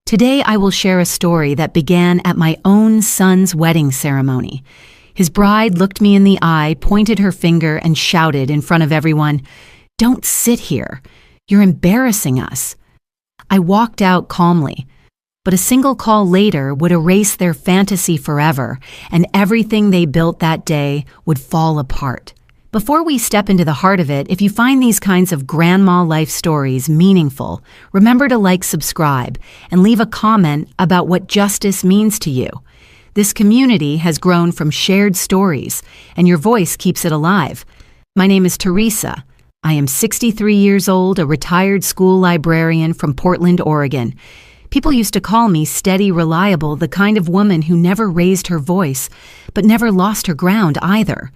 Today I will share a story that began at my own son's wedding ceremony. His bride looked me in the eye, pointed her finger, and shouted in front of everyone, "Don't sit here. You're embarrassing us." I walked out calmly, but a single call later would erase their fantasy forever, and everything they built that day would fall apart. Before we step into the heart of it, if you find these kinds of grandma life stories meaningful, remember to subscribe, and leave a comment about what justice means to you. This community has grown from shared stories, and your voice keeps it alive. My name is Teresa. I am 63 years old, a retired school librarian from Portland, Oregon. People used to call me steady, reliable, the kind of woman who never raised her voice, but never lost her ground either.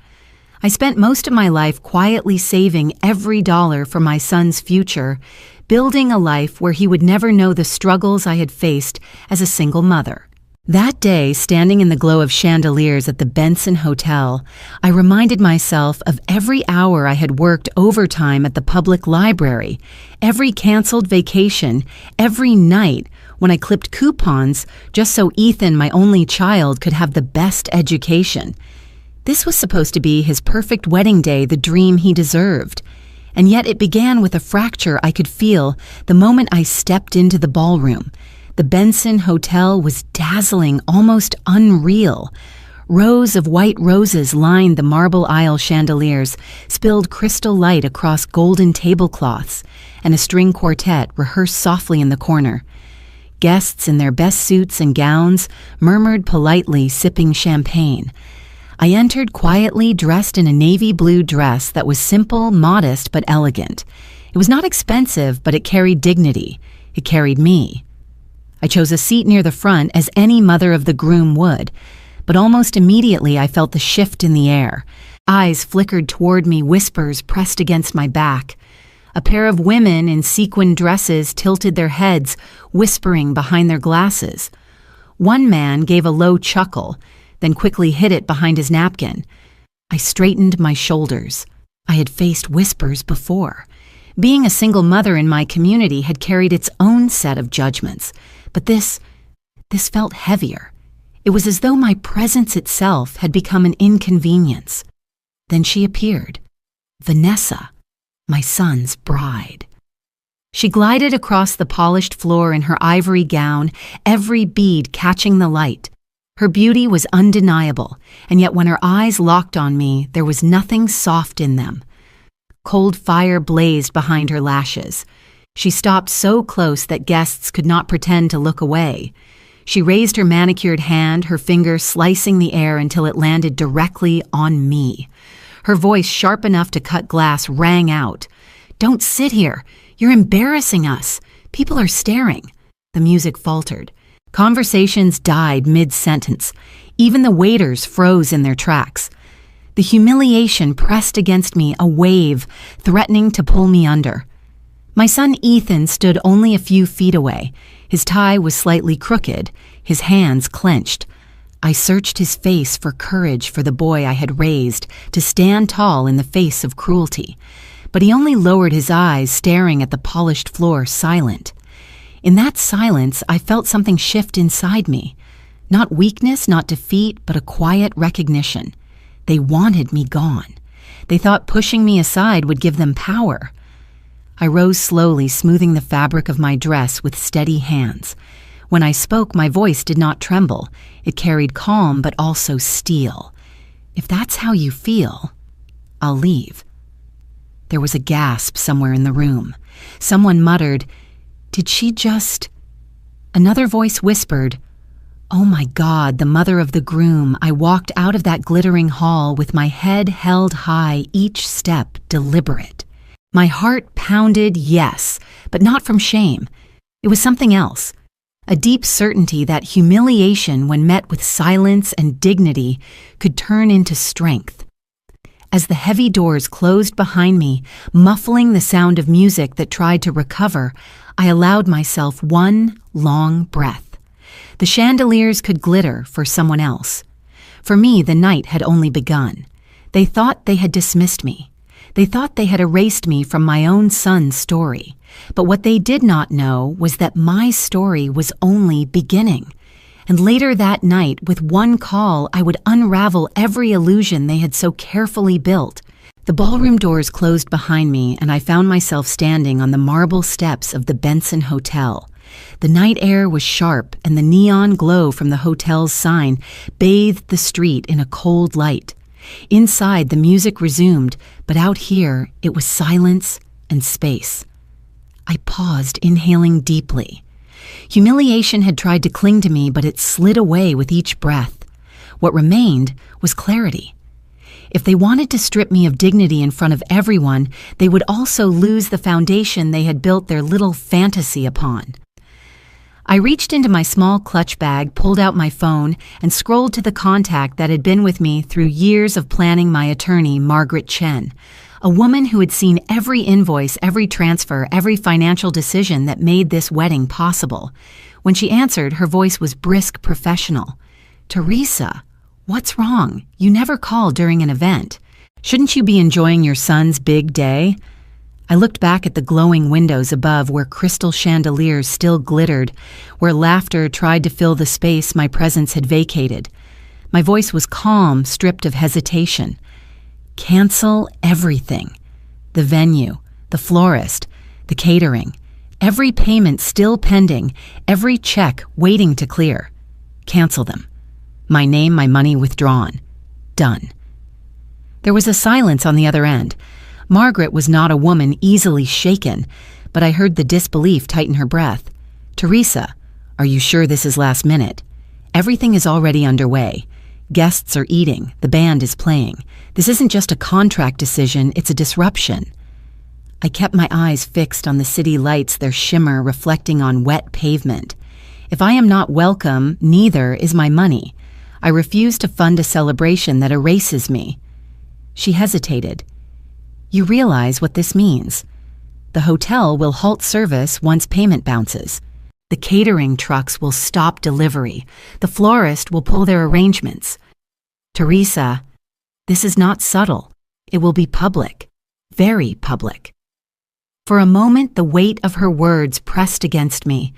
I spent most of my life quietly saving every dollar for my son's future, building a life where he would never know the struggles I had faced as a single mother. That day, standing in the glow of chandeliers at the Benson Hotel, I reminded myself of every hour I had worked overtime at the public library, every canceled vacation, every night when I clipped coupons just so Ethan, my only child, could have the best education. This was supposed to be his perfect wedding day, the dream he deserved. And yet it began with a fracture I could feel the moment I stepped into the ballroom. The Benson Hotel was dazzling, almost unreal. Rows of white roses lined the marble aisle chandeliers, spilled crystal light across golden tablecloths, and a string quartet rehearsed softly in the corner. Guests in their best suits and gowns murmured politely, sipping champagne. I entered quietly, dressed in a navy blue dress that was simple, modest, but elegant. It was not expensive, but it carried dignity. It carried me. I chose a seat near the front, as any mother of the groom would, but almost immediately I felt the shift in the air. Eyes flickered toward me, whispers pressed against my back. A pair of women in sequined dresses tilted their heads, whispering behind their glasses. One man gave a low chuckle, then quickly hid it behind his napkin. I straightened my shoulders. I had faced whispers before. Being a single mother in my community had carried its own set of judgments, but this felt heavier. It was as though my presence itself had become an inconvenience. Then she appeared, Vanessa, my son's bride. She glided across the polished floor in her ivory gown, every bead catching the light. Her beauty was undeniable, and yet when her eyes locked on me, there was nothing soft in them. Cold fire blazed behind her lashes. She stopped so close that guests could not pretend to look away. She raised her manicured hand, her finger slicing the air until it landed directly on me. Her voice, sharp enough to cut glass, rang out. "Don't sit here. You're embarrassing us. People are staring." The music faltered. Conversations died mid-sentence. Even the waiters froze in their tracks. The humiliation pressed against me, a wave, threatening to pull me under. My son Ethan stood only a few feet away. His tie was slightly crooked, his hands clenched. I searched his face for courage for the boy I had raised, to stand tall in the face of cruelty. But he only lowered his eyes, staring at the polished floor, silent. In that silence, I felt something shift inside me. Not weakness, not defeat, but a quiet recognition. They wanted me gone. They thought pushing me aside would give them power. I rose slowly, smoothing the fabric of my dress with steady hands. When I spoke, my voice did not tremble. It carried calm, but also steel. "If that's how you feel, I'll leave." There was a gasp somewhere in the room. Someone muttered, "Did she just—" Another voice whispered, "Oh my God, the mother of the groom." I walked out of that glittering hall with my head held high, each step deliberate. My heart pounded, yes, but not from shame. It was something else. A deep certainty that humiliation, when met with silence and dignity, could turn into strength. As the heavy doors closed behind me, muffling the sound of music that tried to recover, I allowed myself one long breath. The chandeliers could glitter for someone else. For me, the night had only begun. They thought they had dismissed me. They thought they had erased me from my own son's story. But what they did not know was that my story was only beginning. And later that night, with one call, I would unravel every illusion they had so carefully built. The ballroom doors closed behind me, and I found myself standing on the marble steps of the Benson Hotel. The night air was sharp, and the neon glow from the hotel's sign bathed the street in a cold light. Inside, the music resumed, but out here, it was silence and space. I paused, inhaling deeply. Humiliation had tried to cling to me, but it slid away with each breath. What remained was clarity. If they wanted to strip me of dignity in front of everyone, they would also lose the foundation they had built their little fantasy upon. I reached into my small clutch bag, pulled out my phone, and scrolled to the contact that had been with me through years of planning my attorney, Margaret Chen, a woman who had seen every invoice, every transfer, every financial decision that made this wedding possible. When she answered, her voice was brisk, professional. "Teresa, what's wrong? You never call during an event. Shouldn't you be enjoying your son's big day?" I looked back at the glowing windows above where crystal chandeliers still glittered, where laughter tried to fill the space my presence had vacated. My voice was calm, stripped of hesitation. Cancel everything. The venue, the florist, the catering, every payment still pending, every check waiting to clear. Cancel them. My name, my money withdrawn. Done. There was a silence on the other end. Margaret was not a woman easily shaken, but I heard the disbelief tighten her breath. "Teresa, are you sure this is last minute? Everything is already underway. Guests are eating, the band is playing. This isn't just a contract decision, it's a disruption." I kept my eyes fixed on the city lights, their shimmer reflecting on wet pavement. If I am not welcome, neither is my money. I refuse to fund a celebration that erases me. She hesitated. "You realize what this means. The hotel will halt service once payment bounces. The catering trucks will stop delivery. The florist will pull their arrangements. Teresa, this is not subtle. It will be public. Very public." For a moment, the weight of her words pressed against me.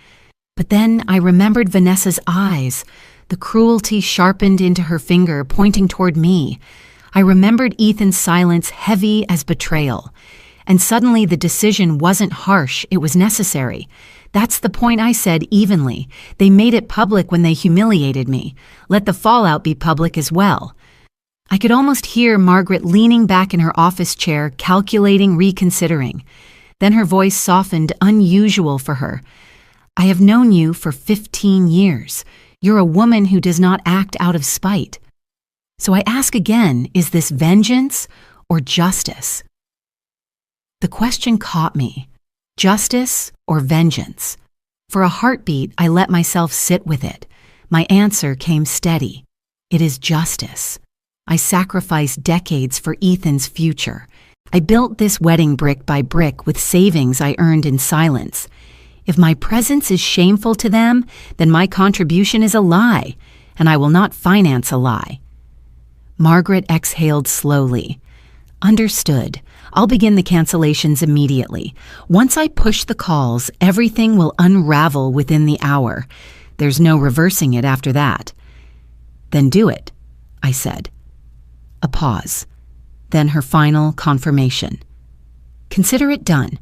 But then I remembered Vanessa's eyes, the cruelty sharpened into her finger, pointing toward me. I remembered Ethan's silence, heavy as betrayal. And suddenly the decision wasn't harsh, it was necessary. "That's the point," I said evenly. "They made it public when they humiliated me. Let the fallout be public as well." I could almost hear Margaret leaning back in her office chair, calculating, reconsidering. Then her voice softened, unusual for her. "I have known you for 15 years. You're a woman who does not act out of spite. So I ask again, is this vengeance or justice?" The question caught me. Justice or vengeance? For a heartbeat, I let myself sit with it. My answer came steady. It is justice. I sacrificed decades for Ethan's future. I built this wedding brick by brick with savings I earned in silence. If my presence is shameful to them, then my contribution is a lie, and I will not finance a lie. Margaret exhaled slowly. "Understood. I'll begin the cancellations immediately. Once I push the calls, everything will unravel within the hour. There's no reversing it after that." "Then do it," I said. A pause. Then her final confirmation. "Consider it done."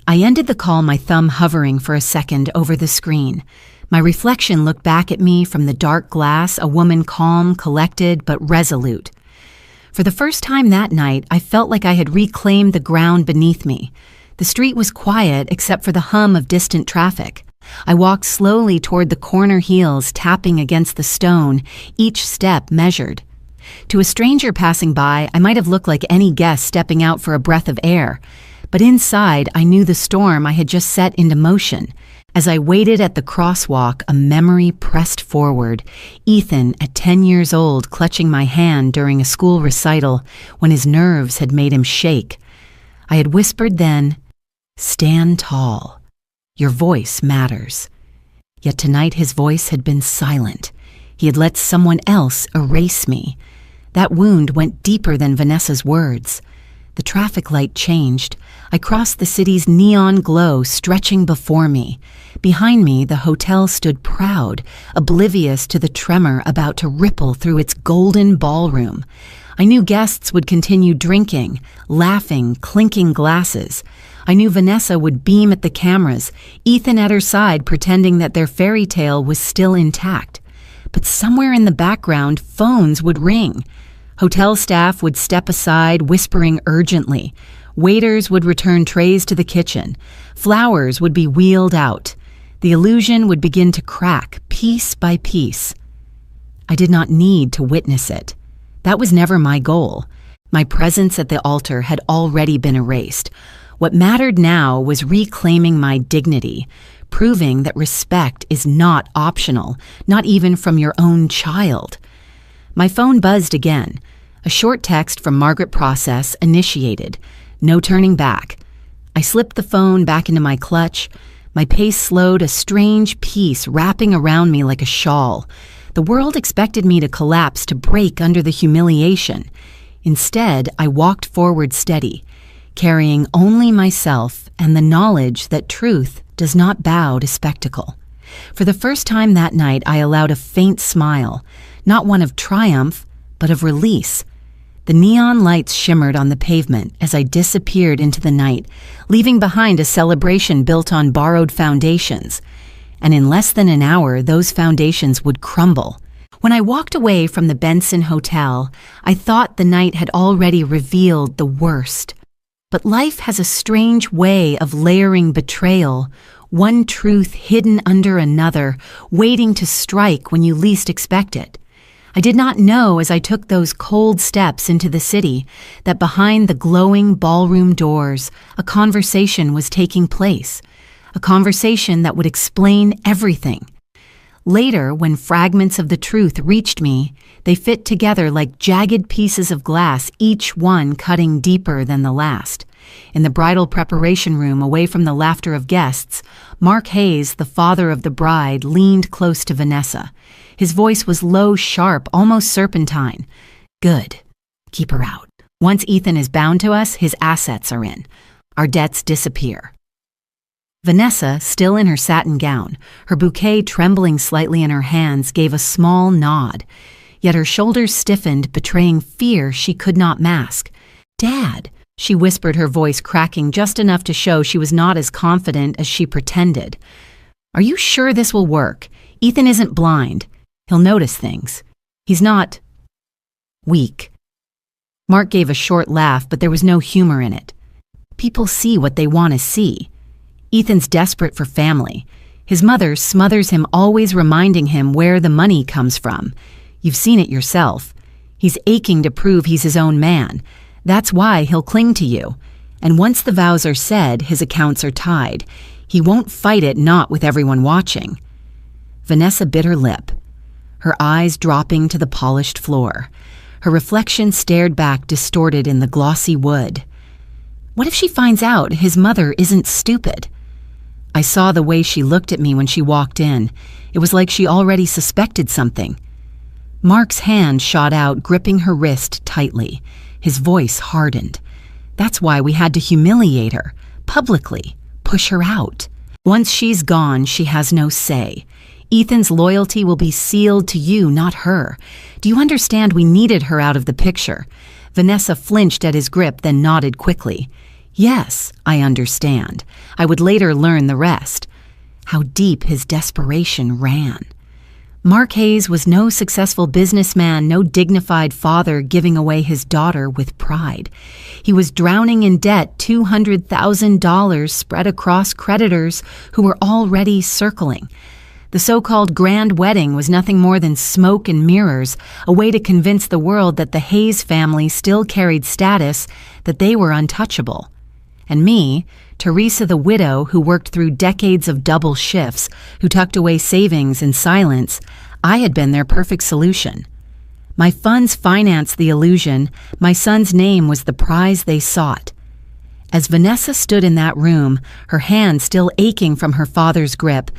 I ended the call, my thumb hovering for a second over the screen. My reflection looked back at me from the dark glass, a woman calm, collected, but resolute. For the first time that night, I felt like I had reclaimed the ground beneath me. The street was quiet except for the hum of distant traffic. I walked slowly toward the corner heels, tapping against the stone, each step measured. To a stranger passing by, I might have looked like any guest stepping out for a breath of air. But inside, I knew the storm I had just set into motion. As I waited at the crosswalk, a memory pressed forward. Ethan, at 10 years old, clutching my hand during a school recital when his nerves had made him shake. I had whispered then, "Stand tall. Your voice matters." Yet tonight his voice had been silent. He had let someone else erase me. That wound went deeper than Vanessa's words. The traffic light changed. I crossed the city's neon glow stretching before me. Behind me, the hotel stood proud, oblivious to the tremor about to ripple through its golden ballroom. I knew guests would continue drinking, laughing, clinking glasses. I knew Vanessa would beam at the cameras, Ethan at her side pretending that their fairy tale was still intact. But somewhere in the background, phones would ring. Hotel staff would step aside, whispering urgently. Waiters would return trays to the kitchen. Flowers would be wheeled out. The illusion would begin to crack, piece by piece. I did not need to witness it. That was never my goal. My presence at the altar had already been erased. What mattered now was reclaiming my dignity, proving that respect is not optional, not even from your own child. My phone buzzed again. A short text from Margaret Process initiated. No turning back. I slipped the phone back into my clutch. My pace slowed, a strange peace wrapping around me like a shawl. The world expected me to collapse, to break under the humiliation. Instead, I walked forward steady, carrying only myself and the knowledge that truth does not bow to spectacle. For the first time that night, I allowed a faint smile, not one of triumph, but of release. The neon lights shimmered on the pavement as I disappeared into the night, leaving behind a celebration built on borrowed foundations. And in less than an hour, those foundations would crumble. When I walked away from the Benson Hotel, I thought the night had already revealed the worst. But life has a strange way of layering betrayal, one truth hidden under another, waiting to strike when you least expect it. I did not know as I took those cold steps into the city that behind the glowing ballroom doors, a conversation was taking place, a conversation that would explain everything. Later, when fragments of the truth reached me, they fit together like jagged pieces of glass, each one cutting deeper than the last. In the bridal preparation room, away from the laughter of guests, Mark Hayes, the father of the bride, leaned close to Vanessa. His voice was low, sharp, almost serpentine. "Good. Keep her out. Once Ethan is bound to us, his assets are in. Our debts disappear." Vanessa, still in her satin gown, her bouquet trembling slightly in her hands, gave a small nod. Yet her shoulders stiffened, betraying fear she could not mask. "Dad," she whispered, her voice cracking just enough to show she was not as confident as she pretended. "Are you sure this will work? Ethan isn't blind. He'll notice things. He's not weak." Mark gave a short laugh, but there was no humor in it. "People see what they want to see. Ethan's desperate for family. His mother smothers him, always reminding him where the money comes from. You've seen it yourself. He's aching to prove he's his own man. That's why he'll cling to you. And once the vows are said, his accounts are tied. He won't fight it, not with everyone watching." Vanessa bit her lip, her eyes dropping to the polished floor. Her reflection stared back, distorted in the glossy wood. What if she finds out his mother isn't stupid? I saw the way she looked at me when she walked in. It was like she already suspected something. Mark's hand shot out, gripping her wrist tightly. His voice hardened. "That's why we had to humiliate her, publicly, push her out. Once she's gone, she has no say. Ethan's loyalty will be sealed to you, not her. Do you understand we needed her out of the picture?" Vanessa flinched at his grip, then nodded quickly. "Yes, I understand. I would later learn the rest." How deep his desperation ran. Mark Hayes was no successful businessman, no dignified father giving away his daughter with pride. He was drowning in debt, $200,000 spread across creditors who were already circling. The so-called grand wedding was nothing more than smoke and mirrors, a way to convince the world that the Hayes family still carried status, that they were untouchable. And me, Teresa the widow who worked through decades of double shifts, who tucked away savings in silence, I had been their perfect solution. My funds financed the illusion. My son's name was the prize they sought. As Vanessa stood in that room, her hand still aching from her father's grip,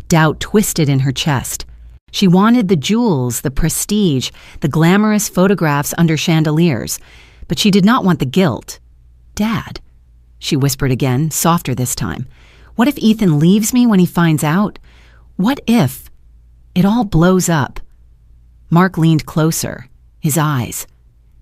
doubt twisted in her chest. She wanted the jewels, the prestige, the glamorous photographs under chandeliers, but she did not want the guilt. "Dad," she whispered again, softer this time. What if Ethan leaves me when he finds out? What if it all blows up? Mark leaned closer, his eyes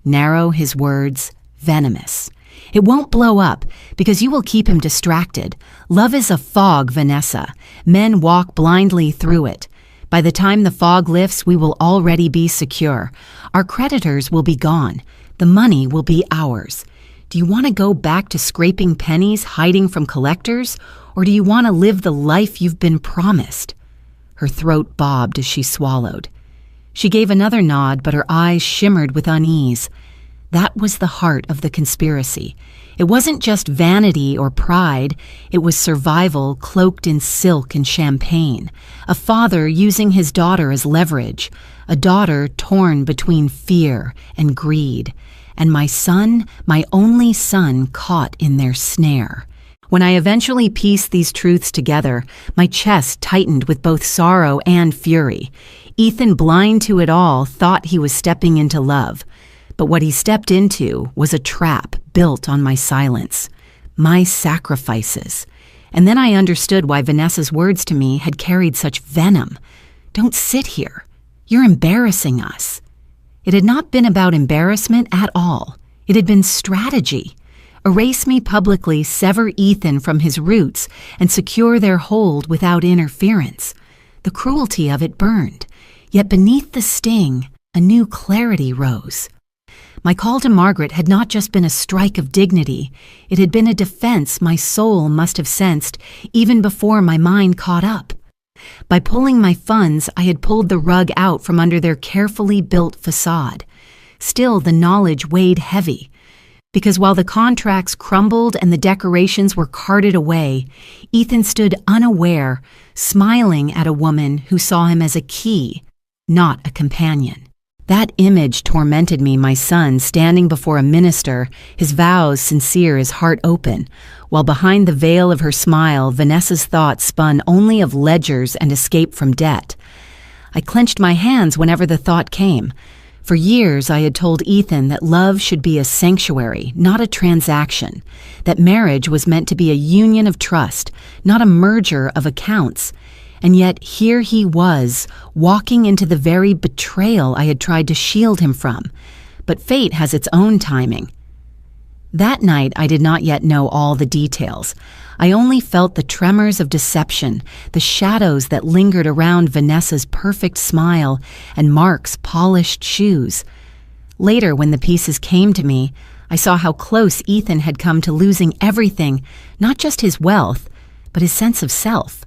narrow, his words venomous. It won't blow up because you will keep him distracted. Love is a fog, Vanessa. Men walk blindly through it. By the time the fog lifts, we will already be secure. Our creditors will be gone. The money will be ours. Do you want to go back to scraping pennies, hiding from collectors? Or do you want to live the life you've been promised? Her throat bobbed as she swallowed. She gave another nod, but her eyes shimmered with unease. That was the heart of the conspiracy. It wasn't just vanity or pride. It was survival cloaked in silk and champagne. A father using his daughter as leverage. A daughter torn between fear and greed. And my son, my only son, caught in their snare. When I eventually pieced these truths together, my chest tightened with both sorrow and fury. Ethan, blind to it all, thought he was stepping into love. But what he stepped into was a trap built on my silence, my sacrifices. And then I understood why Vanessa's words to me had carried such venom. Don't sit here. You're embarrassing us. It had not been about embarrassment at all. It had been strategy. Erase me publicly, sever Ethan from his roots, and secure their hold without interference. The cruelty of it burned. Yet beneath the sting, a new clarity rose. My call to Margaret had not just been a strike of dignity. It had been a defense my soul must have sensed even before my mind caught up. By pulling my funds, I had pulled the rug out from under their carefully built facade. Still, the knowledge weighed heavy. Because while the contracts crumbled and the decorations were carted away, Ethan stood unaware, smiling at a woman who saw him as a key, not a companion. That image tormented me, my son standing before a minister, his vows sincere, his heart open, while behind the veil of her smile, Vanessa's thoughts spun only of ledgers and escape from debt. I clenched my hands whenever the thought came. For years I had told Ethan that love should be a sanctuary, not a transaction, that marriage was meant to be a union of trust, not a merger of accounts. And yet here he was, walking into the very betrayal I had tried to shield him from. But fate has its own timing. That night I did not yet know all the details. I only felt the tremors of deception, the shadows that lingered around Vanessa's perfect smile and Mark's polished shoes. Later, when the pieces came to me, I saw how close Ethan had come to losing everything, not just his wealth, but his sense of self.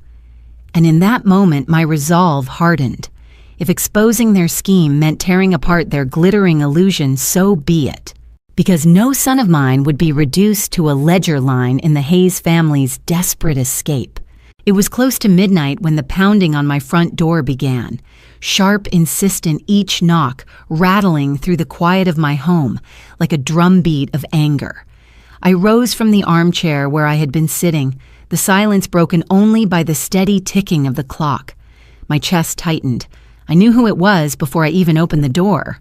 And in that moment, my resolve hardened. If exposing their scheme meant tearing apart their glittering illusion, so be it. Because no son of mine would be reduced to a ledger line in the Hayes family's desperate escape. It was close to midnight when the pounding on my front door began. Sharp, insistent each knock, rattling through the quiet of my home, like a drumbeat of anger. I rose from the armchair where I had been sitting, the silence broken only by the steady ticking of the clock. My chest tightened. I knew who it was before I even opened the door.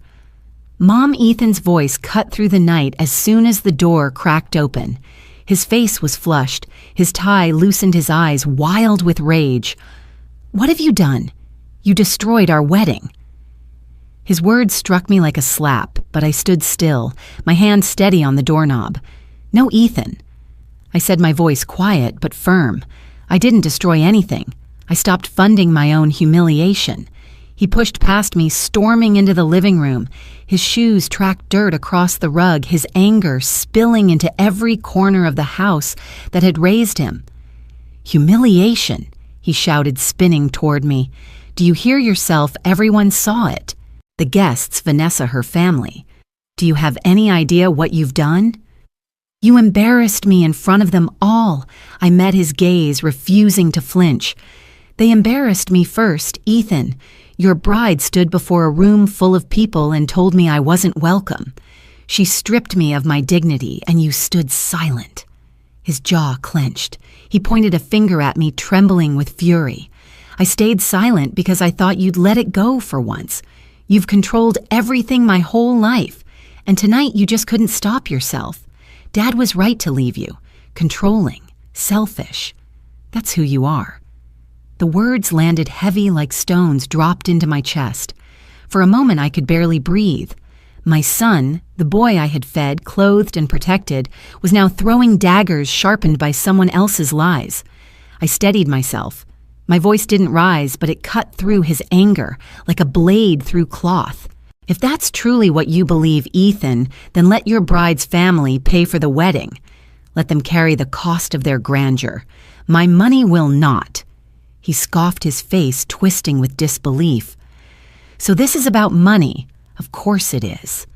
Mom Ethan's voice cut through the night as soon as the door cracked open. His face was flushed. His tie loosened his eyes, wild with rage. "What have you done? You destroyed our wedding." His words struck me like a slap, but I stood still, my hand steady on the doorknob. "No, Ethan." I said, my voice quiet but firm. "I didn't destroy anything. I stopped funding my own humiliation." He pushed past me, storming into the living room. His shoes tracked dirt across the rug, his anger spilling into every corner of the house that had raised him. "Humiliation," he shouted, spinning toward me. "Do you hear yourself? Everyone saw it. The guests, Vanessa, her family. Do you have any idea what you've done?" "You embarrassed me in front of them all." I met his gaze, refusing to flinch. "They embarrassed me first, Ethan. Your bride stood before a room full of people and told me I wasn't welcome. She stripped me of my dignity, and you stood silent." His jaw clenched. He pointed a finger at me, trembling with fury. "I stayed silent because I thought you'd let it go for once. You've controlled everything my whole life, and tonight you just couldn't stop yourself. Dad was right to leave you. controlling, selfish. That's who you are." The words landed heavy like stones dropped into my chest. For a moment I could barely breathe. My son, the boy I had fed, clothed, and protected, was now throwing daggers sharpened by someone else's lies. I steadied myself. My voice didn't rise, but it cut through his anger like a blade through cloth. "If that's truly what you believe, Ethan, then let your bride's family pay for the wedding. Let them carry the cost of their grandeur. My money will not." He scoffed, his face twisting with disbelief. "So this is about money? Of course it is.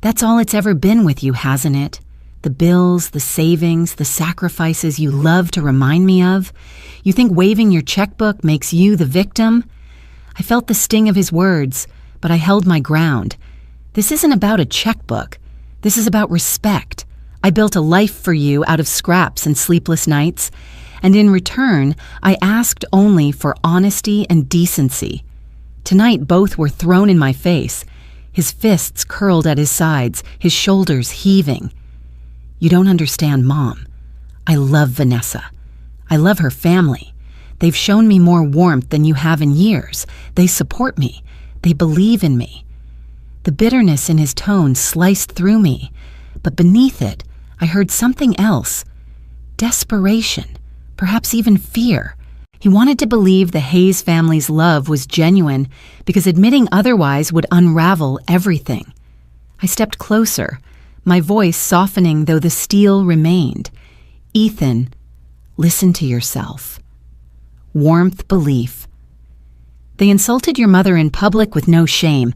That's all it's ever been with you, hasn't it? The bills, the savings, the sacrifices you love to remind me of. You think waving your checkbook makes you the victim?" I felt the sting of his words, but I held my ground. "This isn't about a checkbook. This is about respect. I built a life for you out of scraps and sleepless nights, and in return, I asked only for honesty and decency." Tonight, both were thrown in my face, his fists curled at his sides, his shoulders heaving. "You don't understand, Mom. I love Vanessa. I love her family. They've shown me more warmth than you have in years. They support me. They believe in me." The bitterness in his tone sliced through me, but beneath it, I heard something else. Desperation, perhaps even fear. He wanted to believe the Hayes family's love was genuine because admitting otherwise would unravel everything. I stepped closer, my voice softening though the steel remained. "Ethan, listen to yourself." Warmth, belief. "They insulted your mother in public with no shame,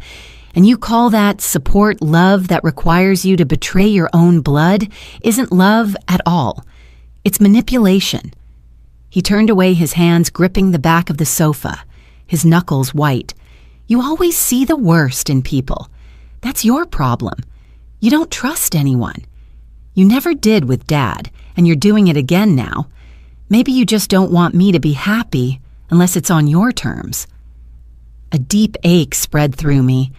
and you call that support love that requires you to betray your own blood? Isn't love at all. It's manipulation." He turned away, his hands gripping the back of the sofa, his knuckles white. "You always see the worst in people. That's your problem. You don't trust anyone. You never did with Dad, and you're doing it again now. Maybe you just don't want me to be happy unless it's on your terms." A deep ache spread through me,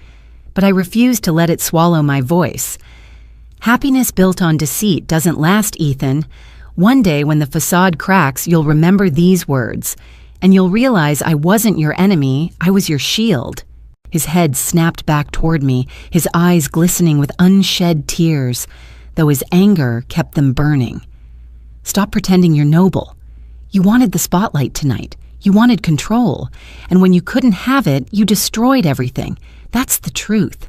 but I refused to let it swallow my voice. "Happiness built on deceit doesn't last, Ethan. One day when the facade cracks, you'll remember these words, and you'll realize I wasn't your enemy, I was your shield." His head snapped back toward me, his eyes glistening with unshed tears, though his anger kept them burning. "Stop pretending you're noble. You wanted the spotlight tonight. You wanted control, and when you couldn't have it, you destroyed everything. That's the truth."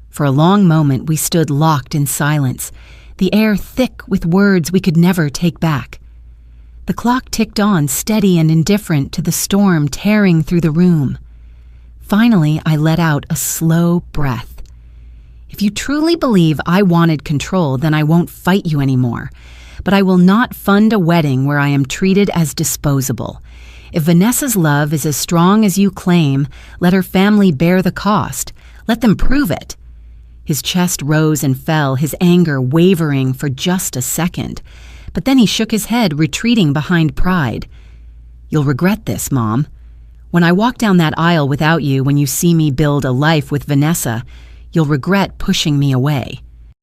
For a long moment, we stood locked in silence, the air thick with words we could never take back. The clock ticked on, steady and indifferent to the storm tearing through the room. Finally, I let out a slow breath. "If you truly believe I wanted control, then I won't fight you anymore. But I will not fund a wedding where I am treated as disposable. If Vanessa's love is as strong as you claim, let her family bear the cost. Let them prove it." His chest rose and fell, his anger wavering for just a second. But then he shook his head, retreating behind pride. "You'll regret this, Mom. When I walk down that aisle without you, when you see me build a life with Vanessa, you'll regret pushing me away."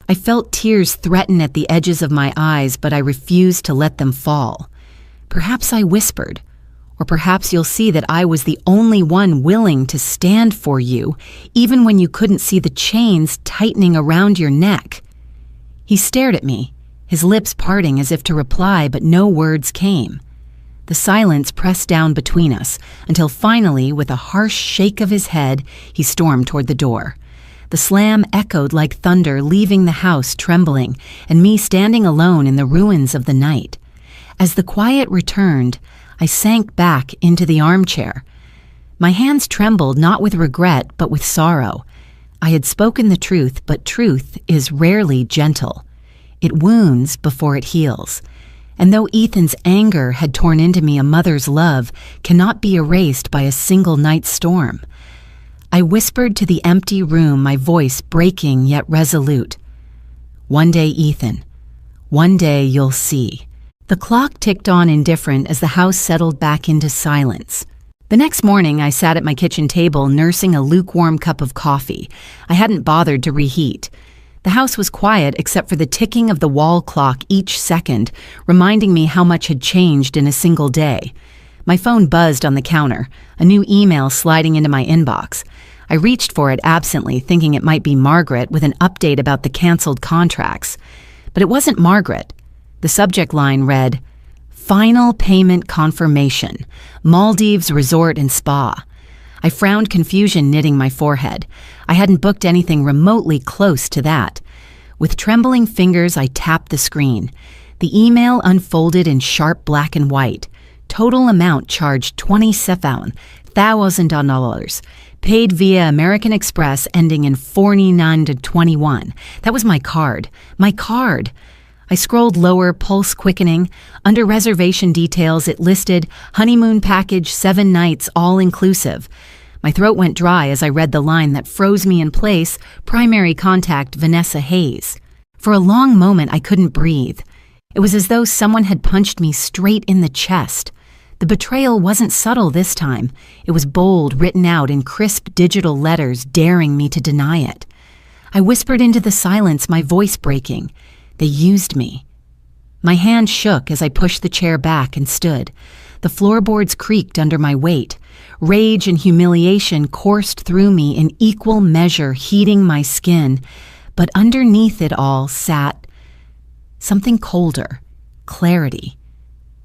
I felt tears threaten at the edges of my eyes, but I refused to let them fall. Perhaps I whispered, or perhaps you'll see that I was the only one willing to stand for you, even when you couldn't see the chains tightening around your neck. He stared at me, his lips parting as if to reply, but no words came. The silence pressed down between us, until finally, with a harsh shake of his head, he stormed toward the door. The slam echoed like thunder, leaving the house trembling, and me standing alone in the ruins of the night. As the quiet returned, I sank back into the armchair. My hands trembled not with regret, but with sorrow. I had spoken the truth, but truth is rarely gentle. It wounds before it heals. And though Ethan's anger had torn into me, a mother's love cannot be erased by a single night's storm. I whispered to the empty room, my voice breaking yet resolute. "One day, Ethan. One day you'll see." The clock ticked on indifferent as the house settled back into silence. The next morning, I sat at my kitchen table nursing a lukewarm cup of coffee. I hadn't bothered to reheat. The The house was quiet except for the ticking of the wall clock each second, reminding me how much had changed in a single day. My phone buzzed on the counter, a new email sliding into my inbox. I reached for it absently, thinking it might be Margaret with an update about the canceled contracts. But it wasn't Margaret. The subject line read, "Final payment confirmation, Maldives Resort and Spa." I frowned confusion knitting my forehead. I hadn't booked anything remotely close to that. With trembling fingers, I tapped the screen. The email unfolded in sharp black and white. Total amount charged $27,000. Paid via American Express ending in 49-21. That was my card. My card. I scrolled lower, pulse quickening. Under reservation details, it listed honeymoon package 7 nights, all inclusive. My throat went dry as I read the line that froze me in place, primary contact Vanessa Hayes. For a long moment, I couldn't breathe. It was as though someone had punched me straight in the chest. The betrayal wasn't subtle this time. It was bold, written out in crisp digital letters, daring me to deny it. I whispered into the silence, my voice breaking. They used me. My hand shook as I pushed the chair back and stood. The floorboards creaked under my weight. Rage and humiliation coursed through me in equal measure, heating my skin. But underneath it all sat something colder, clarity.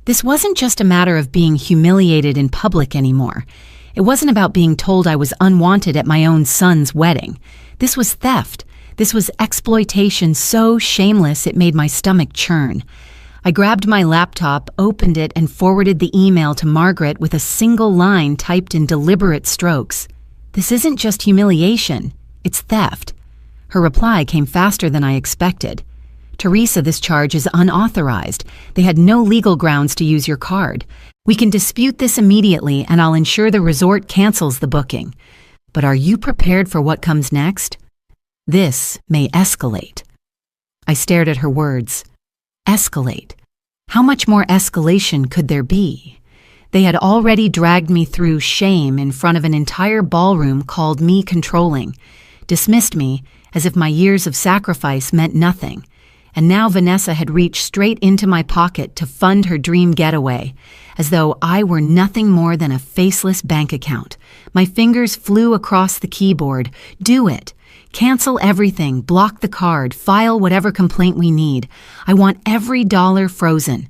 This wasn't just a matter of being humiliated in public anymore. It wasn't about being told I was unwanted at my own son's wedding. This was theft. This was exploitation so shameless it made my stomach churn. I grabbed my laptop, opened it, and forwarded the email to Margaret with a single line typed in deliberate strokes. "This isn't just humiliation, it's theft." Her reply came faster than I expected. "Teresa, this charge is unauthorized. They had no legal grounds to use your card. We can dispute this immediately, and I'll ensure the resort cancels the booking. But are you prepared for what comes next? This may escalate." I stared at her words. Escalate. How much more escalation could there be? They had already dragged me through shame in front of an entire ballroom, called me controlling, dismissed me as if my years of sacrifice meant nothing. And now Vanessa had reached straight into my pocket to fund her dream getaway, as though I were nothing more than a faceless bank account. My fingers flew across the keyboard. Do it. Cancel everything, block the card, file whatever complaint we need. I want every dollar frozen.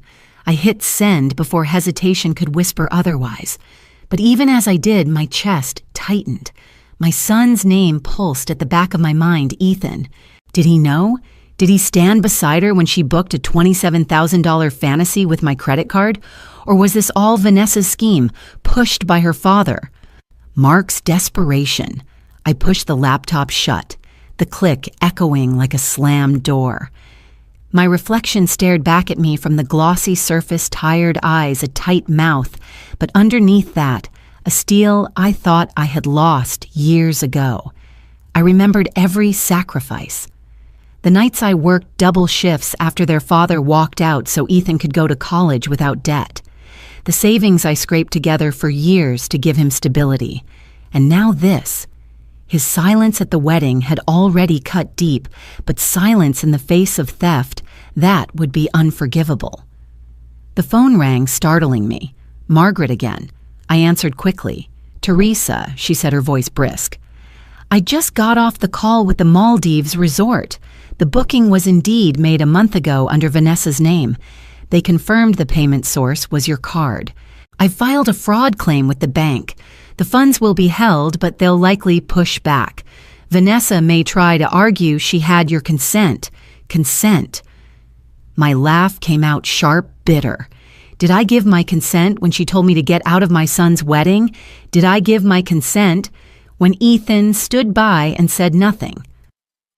I hit send before hesitation could whisper otherwise. But even as I did, my chest tightened. My son's name pulsed at the back of my mind, Ethan. Did he know? Did he stand beside her when she booked a $27,000 fantasy with my credit card? Or was this all Vanessa's scheme, pushed by her father? Mark's desperation. I pushed the laptop shut, the click echoing like a slammed door. My reflection stared back at me from the glossy surface, tired eyes, a tight mouth, but underneath that, a steel I thought I had lost years ago. I remembered every sacrifice. The nights I worked double shifts after their father walked out so Ethan could go to college without debt. The savings I scraped together for years to give him stability. And now this. His silence at the wedding had already cut deep, but silence in the face of theft, that would be unforgivable. The phone rang, startling me. Margaret again. I answered quickly. "Teresa," she said, her voice brisk. "I just got off the call with the Maldives Resort. The booking was indeed made a month ago under Vanessa's name. They confirmed the payment source was your card. I filed a fraud claim with the bank. The funds will be held, but they'll likely push back. Vanessa may try to argue she had your consent. Consent." My laugh came out sharp, bitter. Did I give my consent when she told me to get out of my son's wedding? Did I give my consent when Ethan stood by and said nothing?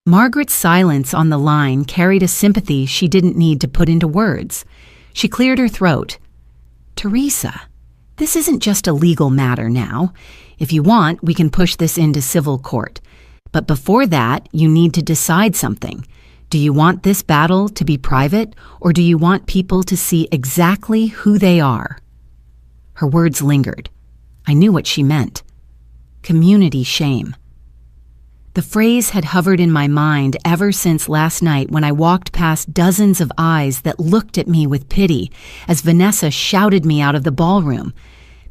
Margaret's silence on the line carried a sympathy she didn't need to put into words. She cleared her throat. "Teresa, this isn't just a legal matter now. If you want, we can push this into civil court. But before that, you need to decide something. Do you want this battle to be private, or do you want people to see exactly who they are?" Her words lingered. I knew what she meant. Community shame. The phrase had hovered in my mind ever since last night when I walked past dozens of eyes that looked at me with pity as Vanessa shouted me out of the ballroom.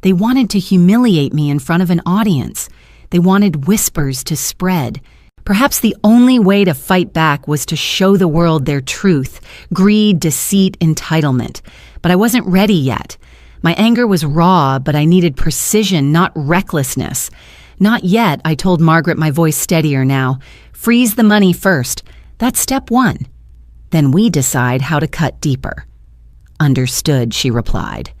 They wanted to humiliate me in front of an audience. They wanted whispers to spread. Perhaps the only way to fight back was to show the world their truth, greed, deceit, entitlement. But I wasn't ready yet. My anger was raw, but I needed precision, not recklessness. Not yet, I told Margaret, my voice steadier now. Freeze the money first. That's step one. Then we decide how to cut deeper. Understood, she replied.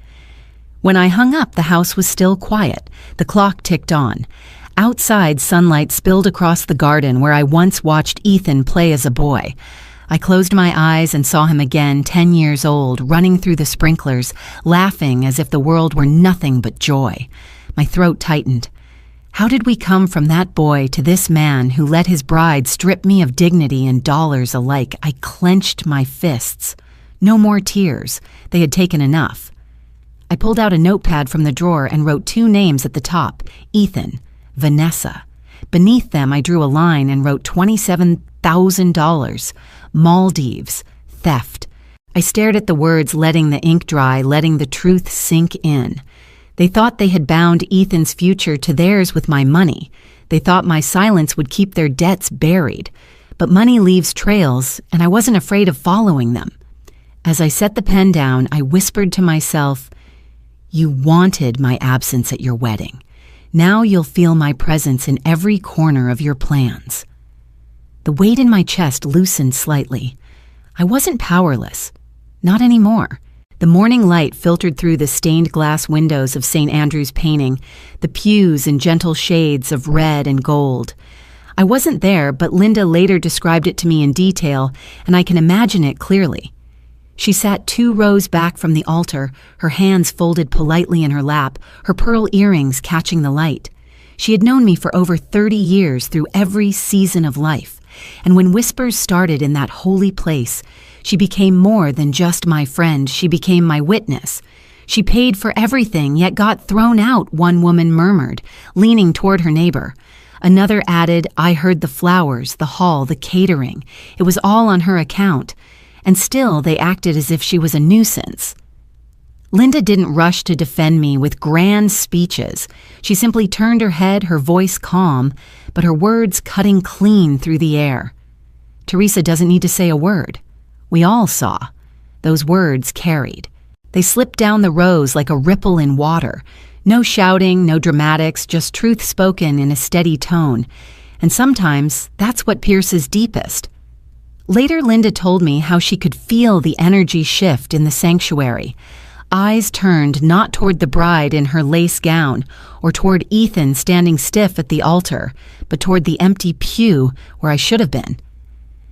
When I hung up, the house was still quiet. The clock ticked on. Outside, sunlight spilled across the garden where I once watched Ethan play as a boy. I closed my eyes and saw him again, 10 years old, running through the sprinklers, laughing as if the world were nothing but joy. My throat tightened. How did we come from that boy to this man who let his bride strip me of dignity and dollars alike? I clenched my fists. No more tears. They had taken enough. I pulled out a notepad from the drawer and wrote 2 names at the top, Ethan, Vanessa. Beneath them, I drew a line and wrote $27,000. Maldives. Theft. I stared at the words, letting the ink dry, letting the truth sink in. They thought they had bound Ethan's future to theirs with my money. They thought my silence would keep their debts buried. But money leaves trails, and I wasn't afraid of following them. As I set the pen down, I whispered to myself, "You wanted my absence at your wedding. Now you'll feel my presence in every corner of your plans." The weight in my chest loosened slightly. I wasn't powerless. Not anymore. The morning light filtered through the stained glass windows of St. Andrew's painting, the pews in gentle shades of red and gold. I wasn't there, but Linda later described it to me in detail, and I can imagine it clearly. She sat 2 rows back from the altar, her hands folded politely in her lap, her pearl earrings catching the light. She had known me for over 30 years through every season of life, and when whispers started in that holy place, she became more than just my friend. She became my witness. She paid for everything, yet got thrown out, one woman murmured, leaning toward her neighbor. Another added, I heard the flowers, the hall, the catering. It was all on her account. And still they acted as if she was a nuisance. Linda didn't rush to defend me with grand speeches. She simply turned her head, her voice calm, but her words cutting clean through the air. Teresa doesn't need to say a word. We all saw. Those words carried. They slipped down the rows like a ripple in water. No shouting, no dramatics, just truth spoken in a steady tone. And sometimes that's what pierces deepest. Later, Linda told me how she could feel the energy shift in the sanctuary. Eyes turned not toward the bride in her lace gown or toward Ethan standing stiff at the altar, but toward the empty pew where I should have been.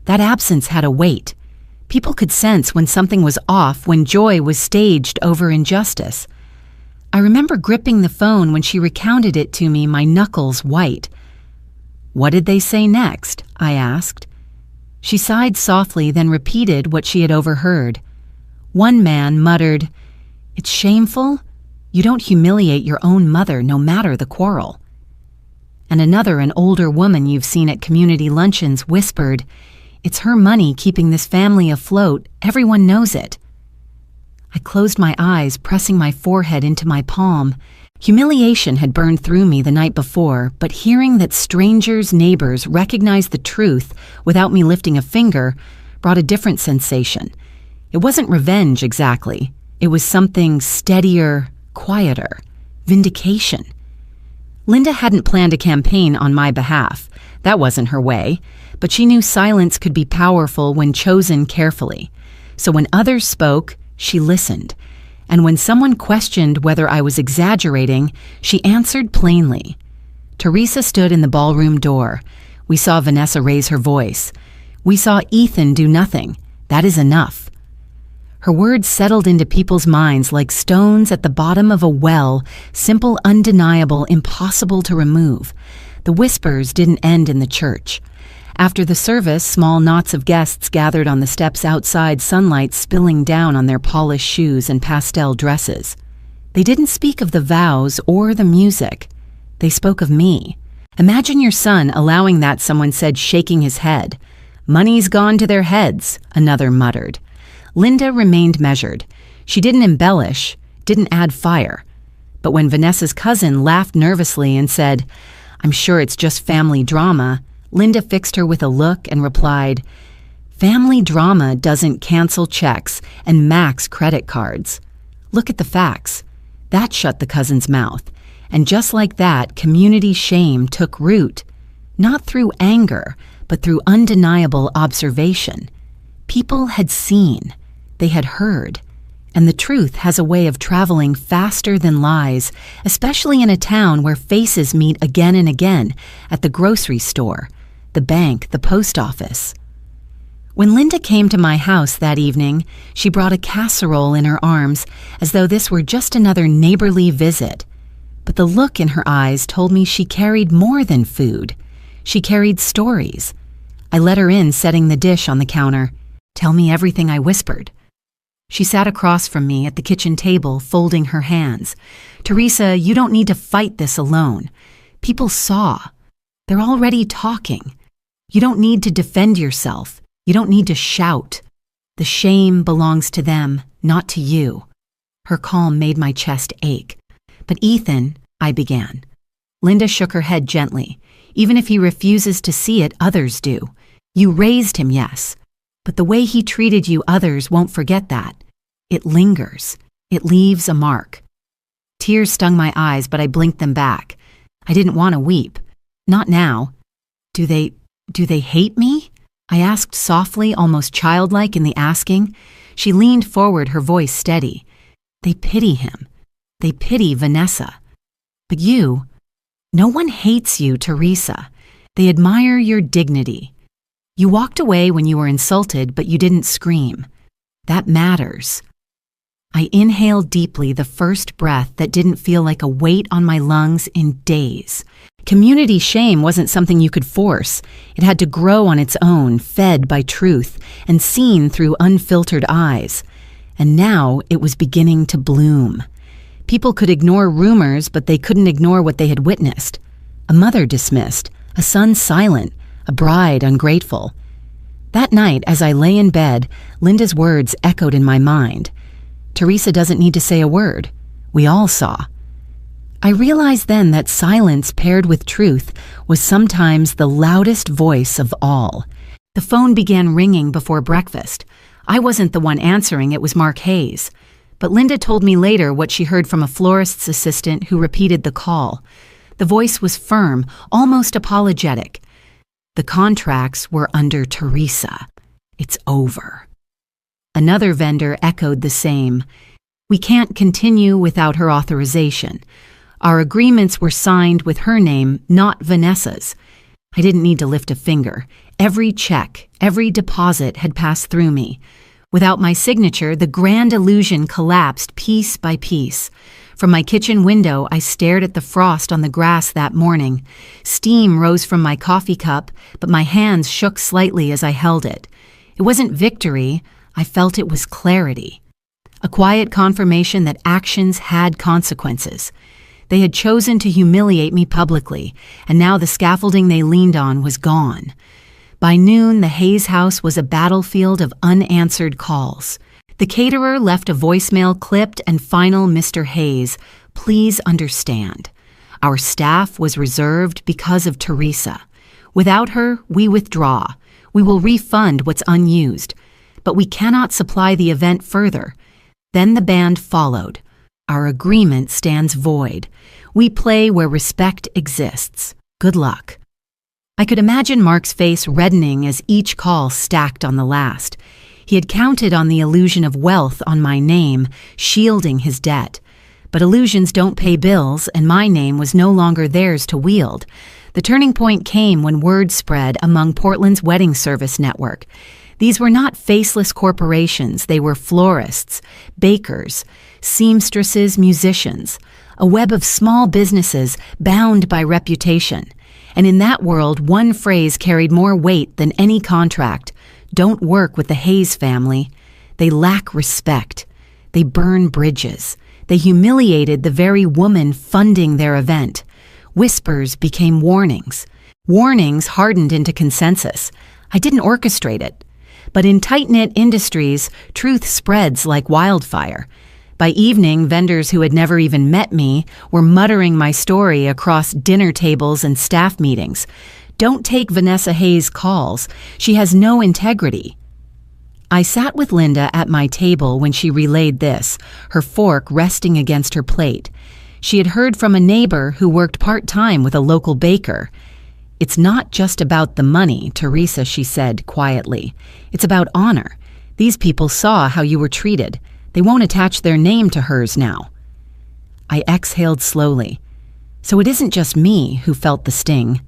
That absence had a weight. People could sense when something was off, when joy was staged over injustice. I remember gripping the phone when she recounted it to me, my knuckles white. "What did they say next?" I asked. She sighed softly, then repeated what she had overheard. One man muttered, "It's shameful. You don't humiliate your own mother, no matter the quarrel." And another, an older woman you've seen at community luncheons, whispered, "It's her money keeping this family afloat. Everyone knows it." I closed my eyes, pressing my forehead into my palm. Humiliation had burned through me the night before, but hearing that strangers, neighbors, recognized the truth without me lifting a finger brought a different sensation. It wasn't revenge exactly. It was something steadier, quieter, vindication. Linda hadn't planned a campaign on my behalf. That wasn't her way, but she knew silence could be powerful when chosen carefully. So when others spoke, she listened. And when someone questioned whether I was exaggerating, she answered plainly. Teresa stood in the ballroom door. We saw Vanessa raise her voice. We saw Ethan do nothing. That is enough. Her words settled into people's minds like stones at the bottom of a well, simple, undeniable, impossible to remove. The whispers didn't end in the church. After the service, small knots of guests gathered on the steps outside, sunlight spilling down on their polished shoes and pastel dresses. They didn't speak of the vows or the music. They spoke of me. Imagine your son allowing that, someone said, shaking his head. Money's gone to their heads, another muttered. Linda remained measured. She didn't embellish, didn't add fire. But when Vanessa's cousin laughed nervously and said, "I'm sure it's just family drama," Linda fixed her with a look and replied, "Family drama doesn't cancel checks and max credit cards. Look at the facts." That shut the cousin's mouth. And just like that, community shame took root, not through anger, but through undeniable observation. People had seen, they had heard, and the truth has a way of traveling faster than lies, especially in a town where faces meet again and again at the grocery store, the bank, the post office. When Linda came to my house that evening, she brought a casserole in her arms as though this were just another neighborly visit. But the look in her eyes told me she carried more than food. She carried stories. I let her in, setting the dish on the counter. "Tell me everything I whispered." She sat across from me at the kitchen table, folding her hands. "Teresa, you don't need to fight this alone. People saw. They're already talking. You don't need to defend yourself. You don't need to shout. The shame belongs to them, not to you." Her calm made my chest ache. "But Ethan," I began. Linda shook her head gently. "Even if he refuses to see it, others do. You raised him, yes. But the way he treated you, others won't forget that. It lingers. It leaves a mark." Tears stung my eyes, but I blinked them back. I didn't want to weep. Not now. Do they hate me?" I asked softly, almost childlike in the asking. She leaned forward, her voice steady. "They pity him. They pity Vanessa. But you, no one hates you, Teresa. They admire your dignity. You walked away when you were insulted, but you didn't scream. That matters." I inhaled deeply, the first breath that didn't feel like a weight on my lungs in days. Community shame wasn't something you could force. It had to grow on its own, fed by truth and seen through unfiltered eyes. And now it was beginning to bloom. People could ignore rumors, but they couldn't ignore what they had witnessed. A mother dismissed, a son silent, a bride ungrateful. That night, as I lay in bed, Linda's words echoed in my mind. "Teresa doesn't need to say a word. We all saw." I realized then that silence paired with truth was sometimes the loudest voice of all. The phone began ringing before breakfast. I wasn't the one answering, it was Mark Hayes. But Linda told me later what she heard from a florist's assistant who repeated the call. The voice was firm, almost apologetic. "The contracts were under Teresa. It's over." Another vendor echoed the same. "We can't continue without her authorization. Our agreements were signed with her name, not Vanessa's." I didn't need to lift a finger. Every check, every deposit had passed through me. Without my signature, the grand illusion collapsed piece by piece. From my kitchen window, I stared at the frost on the grass that morning. Steam rose from my coffee cup, but my hands shook slightly as I held it. It wasn't victory. I felt it was clarity. A quiet confirmation that actions had consequences. They had chosen to humiliate me publicly, and now the scaffolding they leaned on was gone. By noon, the Hayes house was a battlefield of unanswered calls. The caterer left a voicemail clipped and final, "Mr. Hayes, please understand. Our staff was reserved because of Teresa. Without her, we withdraw. We will refund what's unused. But we cannot supply the event further." Then the band followed. "Our agreement stands void. We play where respect exists. Good luck." I could imagine Mark's face reddening as each call stacked on the last. He had counted on the illusion of wealth on my name, shielding his debt. But illusions don't pay bills, and my name was no longer theirs to wield. The turning point came when word spread among Portland's wedding service network. These were not faceless corporations. They were florists, bakers, seamstresses, musicians, a web of small businesses bound by reputation. And in that world, one phrase carried more weight than any contract. Don't work with the Hayes family. They lack respect. They burn bridges. They humiliated the very woman funding their event. Whispers became warnings. Warnings hardened into consensus. I didn't orchestrate it. But in tight-knit industries, truth spreads like wildfire. By evening, vendors who had never even met me were muttering my story across dinner tables and staff meetings. Don't take Vanessa Hayes' calls. She has no integrity. I sat with Linda at my table when she relayed this, her fork resting against her plate. She had heard from a neighbor who worked part-time with a local baker. "It's not just about the money, Teresa," she said quietly. "It's about honor. These people saw how you were treated. They won't attach their name to hers now." I exhaled slowly. "So it isn't just me who felt the sting."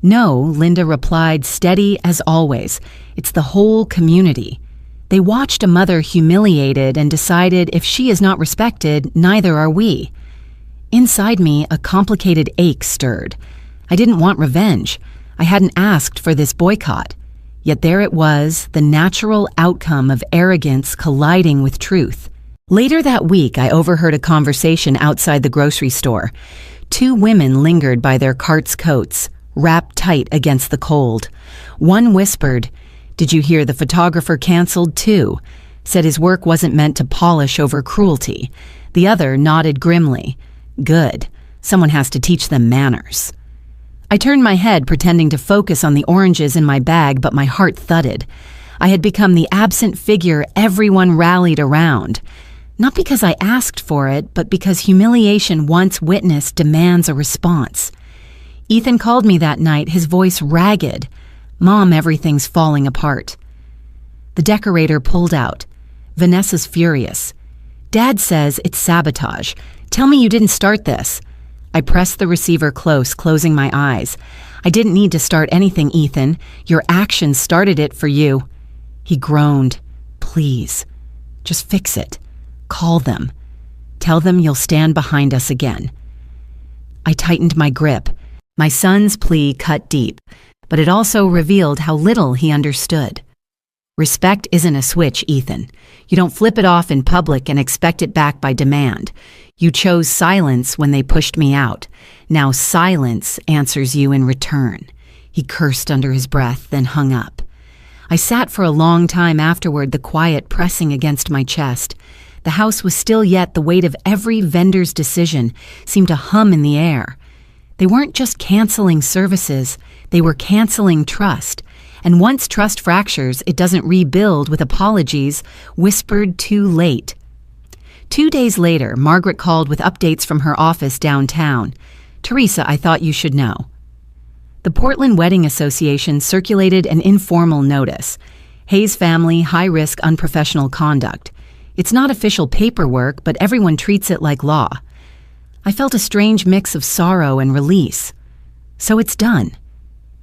"No," Linda replied, steady as always. "It's the whole community. They watched a mother humiliated and decided if she is not respected, neither are we." Inside me, a complicated ache stirred. I didn't want revenge. I hadn't asked for this boycott. Yet there it was, the natural outcome of arrogance colliding with truth. Later that week, I overheard a conversation outside the grocery store. Two women lingered by their cart's coats, wrapped tight against the cold. One whispered, "Did you hear the photographer canceled too?" Said his work wasn't meant to polish over cruelty. The other nodded grimly. "Good. Someone has to teach them manners." I turned my head, pretending to focus on the oranges in my bag, but my heart thudded. I had become the absent figure everyone rallied around. Not because I asked for it, but because humiliation once witnessed demands a response. Ethan called me that night, his voice ragged. "Mom, everything's falling apart." The decorator pulled out. "Vanessa's furious. Dad says it's sabotage. Tell me you didn't start this." I pressed the receiver close, closing my eyes. "I didn't need to start anything, Ethan. Your actions started it for you." He groaned. "Please, just fix it. Call them. Tell them you'll stand behind us again." I tightened my grip. My son's plea cut deep, but it also revealed how little he understood. Respect isn't a switch, Ethan. You don't flip it off in public and expect it back by demand. You chose silence when they pushed me out. Now silence answers you in return. He cursed under his breath, then hung up. I sat for a long time afterward, the quiet pressing against my chest. The house was still, yet the weight of every vendor's decision seemed to hum in the air. They weren't just canceling services, they were canceling trust. And once trust fractures, it doesn't rebuild with apologies whispered too late. 2 days later, Margaret called with updates from her office downtown. "Teresa, I thought you should know." The Portland Wedding Association circulated an informal notice. Hayes family, high-risk, unprofessional conduct. It's not official paperwork, but everyone treats it like law. I felt a strange mix of sorrow and release. "So it's done?"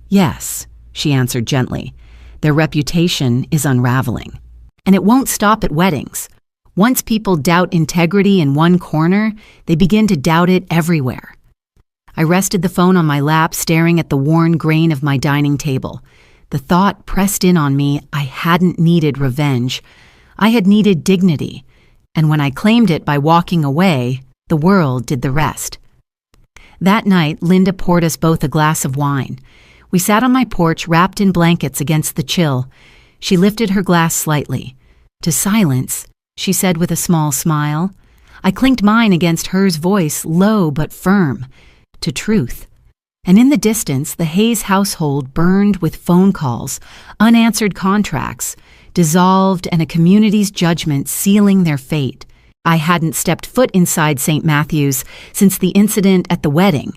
"Yes," she answered gently. "Their reputation is unraveling. And it won't stop at weddings. Once people doubt integrity in one corner, they begin to doubt it everywhere." I rested the phone on my lap, staring at the worn grain of my dining table. The thought pressed in on me I hadn't needed revenge. I had needed dignity. And when I claimed it by walking away, the world did the rest. That night, Linda poured us both a glass of wine. We sat on my porch, wrapped in blankets against the chill. She lifted her glass slightly. "To silence," she said with a small smile. I clinked mine against hers, voice low but firm. "To truth." And in the distance, the Hayes household burned with phone calls, unanswered contracts, dissolved, and a community's judgment sealing their fate. I hadn't stepped foot inside St. Matthew's since the incident at the wedding.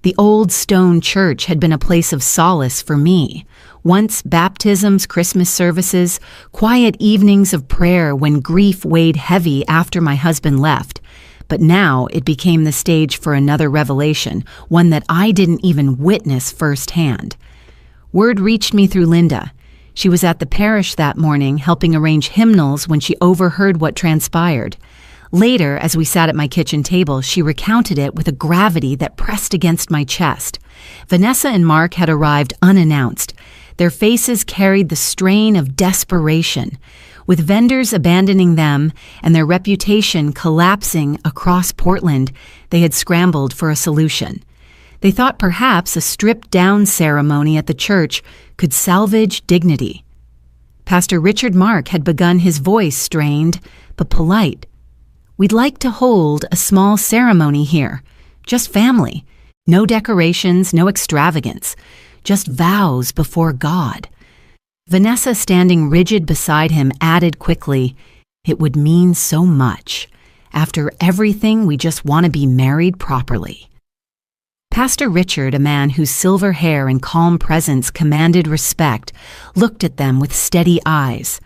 The old stone church had been a place of solace for me. Once baptisms, Christmas services, quiet evenings of prayer when grief weighed heavy after my husband left. But now it became the stage for another revelation, one that I didn't even witness firsthand. Word reached me through Linda. She was at the parish that morning helping arrange hymnals when she overheard what transpired. Later, as we sat at my kitchen table, she recounted it with a gravity that pressed against my chest. Vanessa and Mark had arrived unannounced. Their faces carried the strain of desperation. With vendors abandoning them and their reputation collapsing across Portland, they had scrambled for a solution. They thought perhaps a stripped-down ceremony at the church could salvage dignity. Pastor Richard Mark had begun, his voice strained but polite. "We'd like to hold a small ceremony here, just family. No decorations, no extravagance, just vows before God." Vanessa, standing rigid beside him, added quickly, "It would mean so much. After everything, we just want to be married properly." Pastor Richard, a man whose silver hair and calm presence commanded respect, looked at them with steady eyes.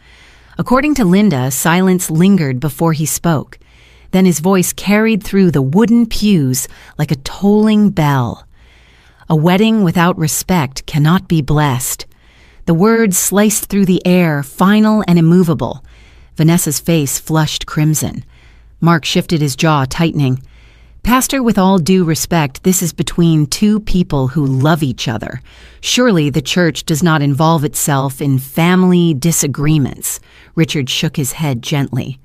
According to Linda, silence lingered before he spoke. Then his voice carried through the wooden pews like a tolling bell. "A wedding without respect cannot be blessed." The words sliced through the air, final and immovable. Vanessa's face flushed crimson. Mark shifted his jaw, tightening. "Pastor, with all due respect, this is between two people who love each other. Surely the church does not involve itself in family disagreements." Richard shook his head gently.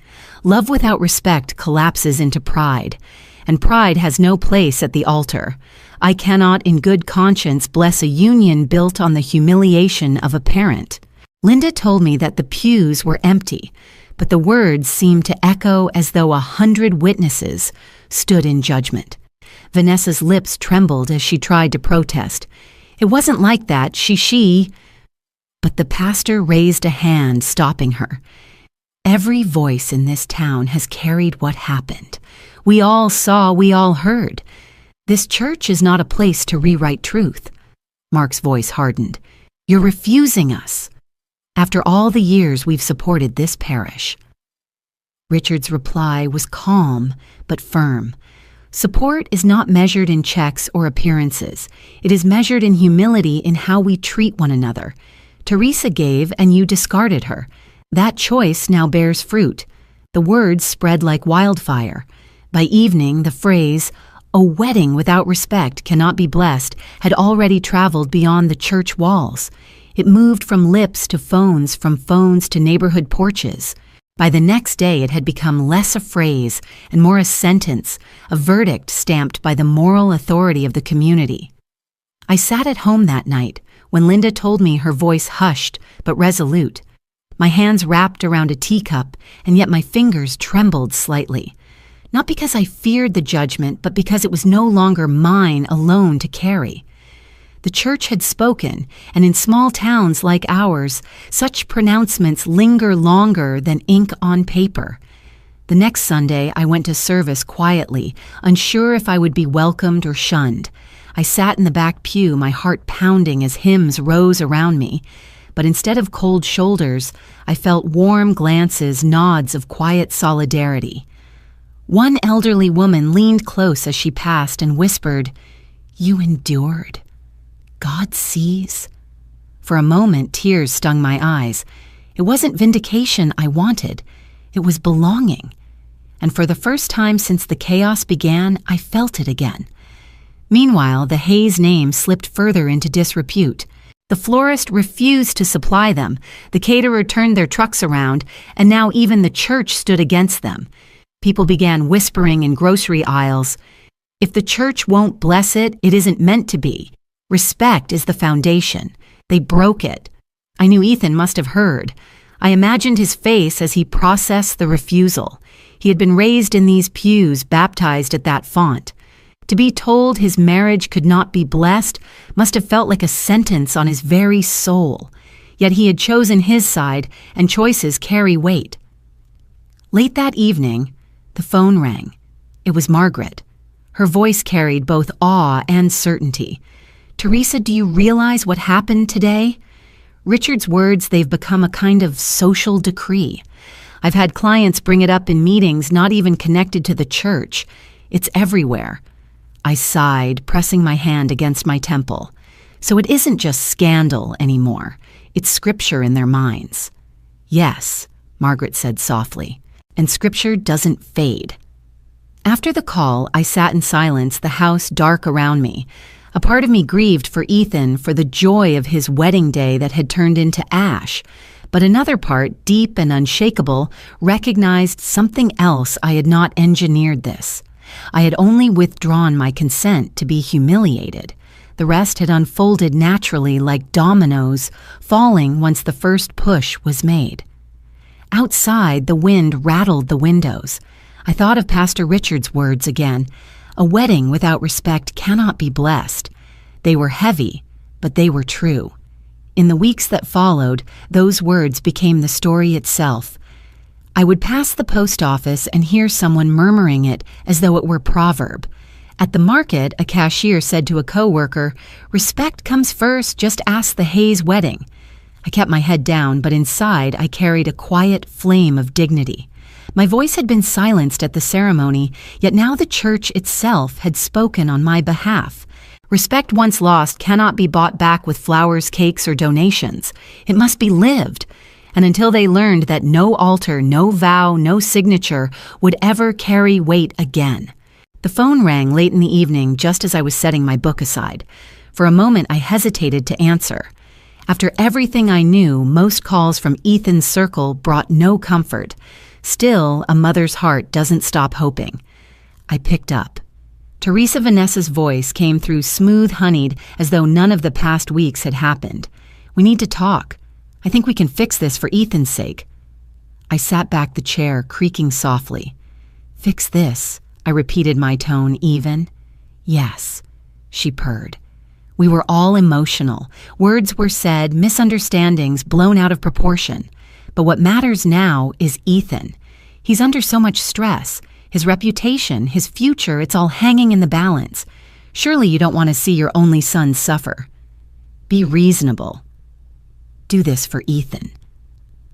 "Love without respect collapses into pride, and pride has no place at the altar. I cannot in good conscience bless a union built on the humiliation of a parent." Linda told me that the pews were empty, but the words seemed to echo as though 100 witnesses stood in judgment. Vanessa's lips trembled as she tried to protest. "It wasn't like that, she..." But the pastor raised a hand, stopping her. "Every voice in this town has carried what happened. We all saw, we all heard. This church is not a place to rewrite truth." Mark's voice hardened. "You're refusing us. After all the years we've supported this parish." Richard's reply was calm but firm. "Support is not measured in checks or appearances. It is measured in humility in how we treat one another. Teresa gave and you discarded her. That choice now bears fruit." The words spread like wildfire. By evening, the phrase, "A wedding without respect cannot be blessed," had already traveled beyond the church walls. It moved from lips to phones, from phones to neighborhood porches. By the next day, it had become less a phrase and more a sentence, a verdict stamped by the moral authority of the community. I sat at home that night when Linda told me, her voice hushed but resolute. My hands wrapped around a teacup, and yet my fingers trembled slightly. Not because I feared the judgment, but because it was no longer mine alone to carry. The church had spoken, and in small towns like ours, such pronouncements linger longer than ink on paper. The next Sunday, I went to service quietly, unsure if I would be welcomed or shunned. I sat in the back pew, my heart pounding as hymns rose around me. But instead of cold shoulders, I felt warm glances, nods of quiet solidarity. One elderly woman leaned close as she passed and whispered, "You endured. God sees." For a moment, tears stung my eyes. It wasn't vindication I wanted. It was belonging. And for the first time since the chaos began, I felt it again. Meanwhile, the Hayes name slipped further into disrepute. The florist refused to supply them, the caterer turned their trucks around, and now even the church stood against them. People began whispering in grocery aisles, "If the church won't bless it, it isn't meant to be. Respect is the foundation." They broke it. I knew Ethan must have heard. I imagined his face as he processed the refusal. He had been raised in these pews, baptized at that font. To be told his marriage could not be blessed must have felt like a sentence on his very soul. Yet he had chosen his side, and choices carry weight. Late that evening, the phone rang. It was Margaret. Her voice carried both awe and certainty. "Teresa, do you realize what happened today?" Richard's words, they've become a kind of social decree. I've had clients bring it up in meetings not even connected to the church. It's everywhere. I sighed, pressing my hand against my temple. So it isn't just scandal anymore. It's scripture in their minds. "Yes," Margaret said softly, "and scripture doesn't fade." After the call, I sat in silence, the house dark around me. A part of me grieved for Ethan, for the joy of his wedding day that had turned into ash. But another part, deep and unshakable, recognized something else. I had not engineered this. I had only withdrawn my consent to be humiliated. The rest had unfolded naturally like dominoes, falling once the first push was made. Outside, the wind rattled the windows. I thought of Pastor Richard's words again. A wedding without respect cannot be blessed. They were heavy, but they were true. In the weeks that followed, those words became the story itself. I would pass the post office and hear someone murmuring it as though it were proverb. At the market, a cashier said to a coworker, "Respect comes first, just ask the Hayes wedding." I kept my head down, but inside I carried a quiet flame of dignity. My voice had been silenced at the ceremony, yet now the church itself had spoken on my behalf. Respect once lost cannot be bought back with flowers, cakes, or donations. It must be lived. And until they learned that no altar, no vow, no signature would ever carry weight again. The phone rang late in the evening just as I was setting my book aside. For a moment, I hesitated to answer. After everything I knew, most calls from Ethan's circle brought no comfort. Still, a mother's heart doesn't stop hoping. I picked up. Teresa Vanessa's voice came through smooth-honeyed as though none of the past weeks had happened. "We need to talk. I think we can fix this for Ethan's sake." I sat back the chair, creaking softly. "Fix this," I repeated, my tone even. "Yes," she purred. We were all emotional. Words were said, misunderstandings blown out of proportion. But what matters now is Ethan. He's under so much stress. His reputation, his future, it's all hanging in the balance. Surely you don't want to see your only son suffer. Be reasonable. Do this for Ethan.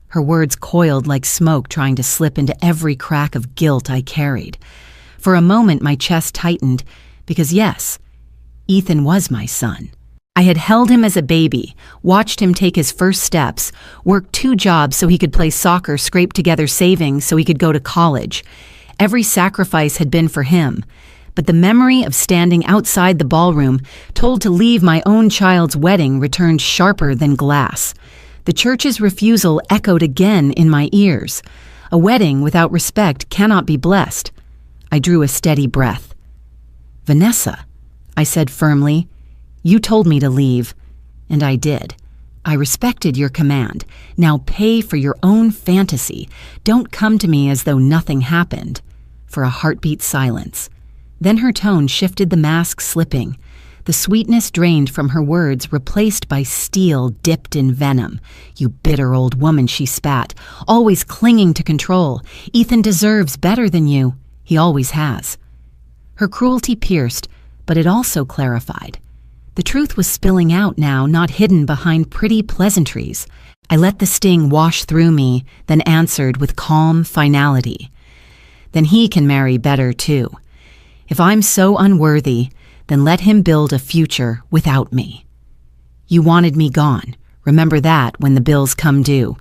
Her words coiled like smoke trying to slip into every crack of guilt I carried. For a moment my chest tightened, because yes, Ethan was my son. I had held him as a baby, watched him take his first steps, worked 2 jobs so he could play soccer, scrape together savings so he could go to college. Every sacrifice had been for him, but the memory of standing outside the ballroom, told to leave my own child's wedding, returned sharper than glass. The church's refusal echoed again in my ears. A wedding without respect cannot be blessed. I drew a steady breath. "Vanessa," I said firmly, "you told me to leave, and I did. I respected your command. Now pay for your own fantasy. Don't come to me as though nothing happened." For a heartbeat silence. Then her tone shifted, the mask slipping. The sweetness drained from her words, replaced by steel dipped in venom. "You bitter old woman," she spat, "always clinging to control. Ethan deserves better than you. He always has." Her cruelty pierced, but it also clarified. The truth was spilling out now, not hidden behind pretty pleasantries. I let the sting wash through me, then answered with calm finality. "Then he can marry better, too. If I'm so unworthy, then let him build a future without me. You wanted me gone. Remember that when the bills come due."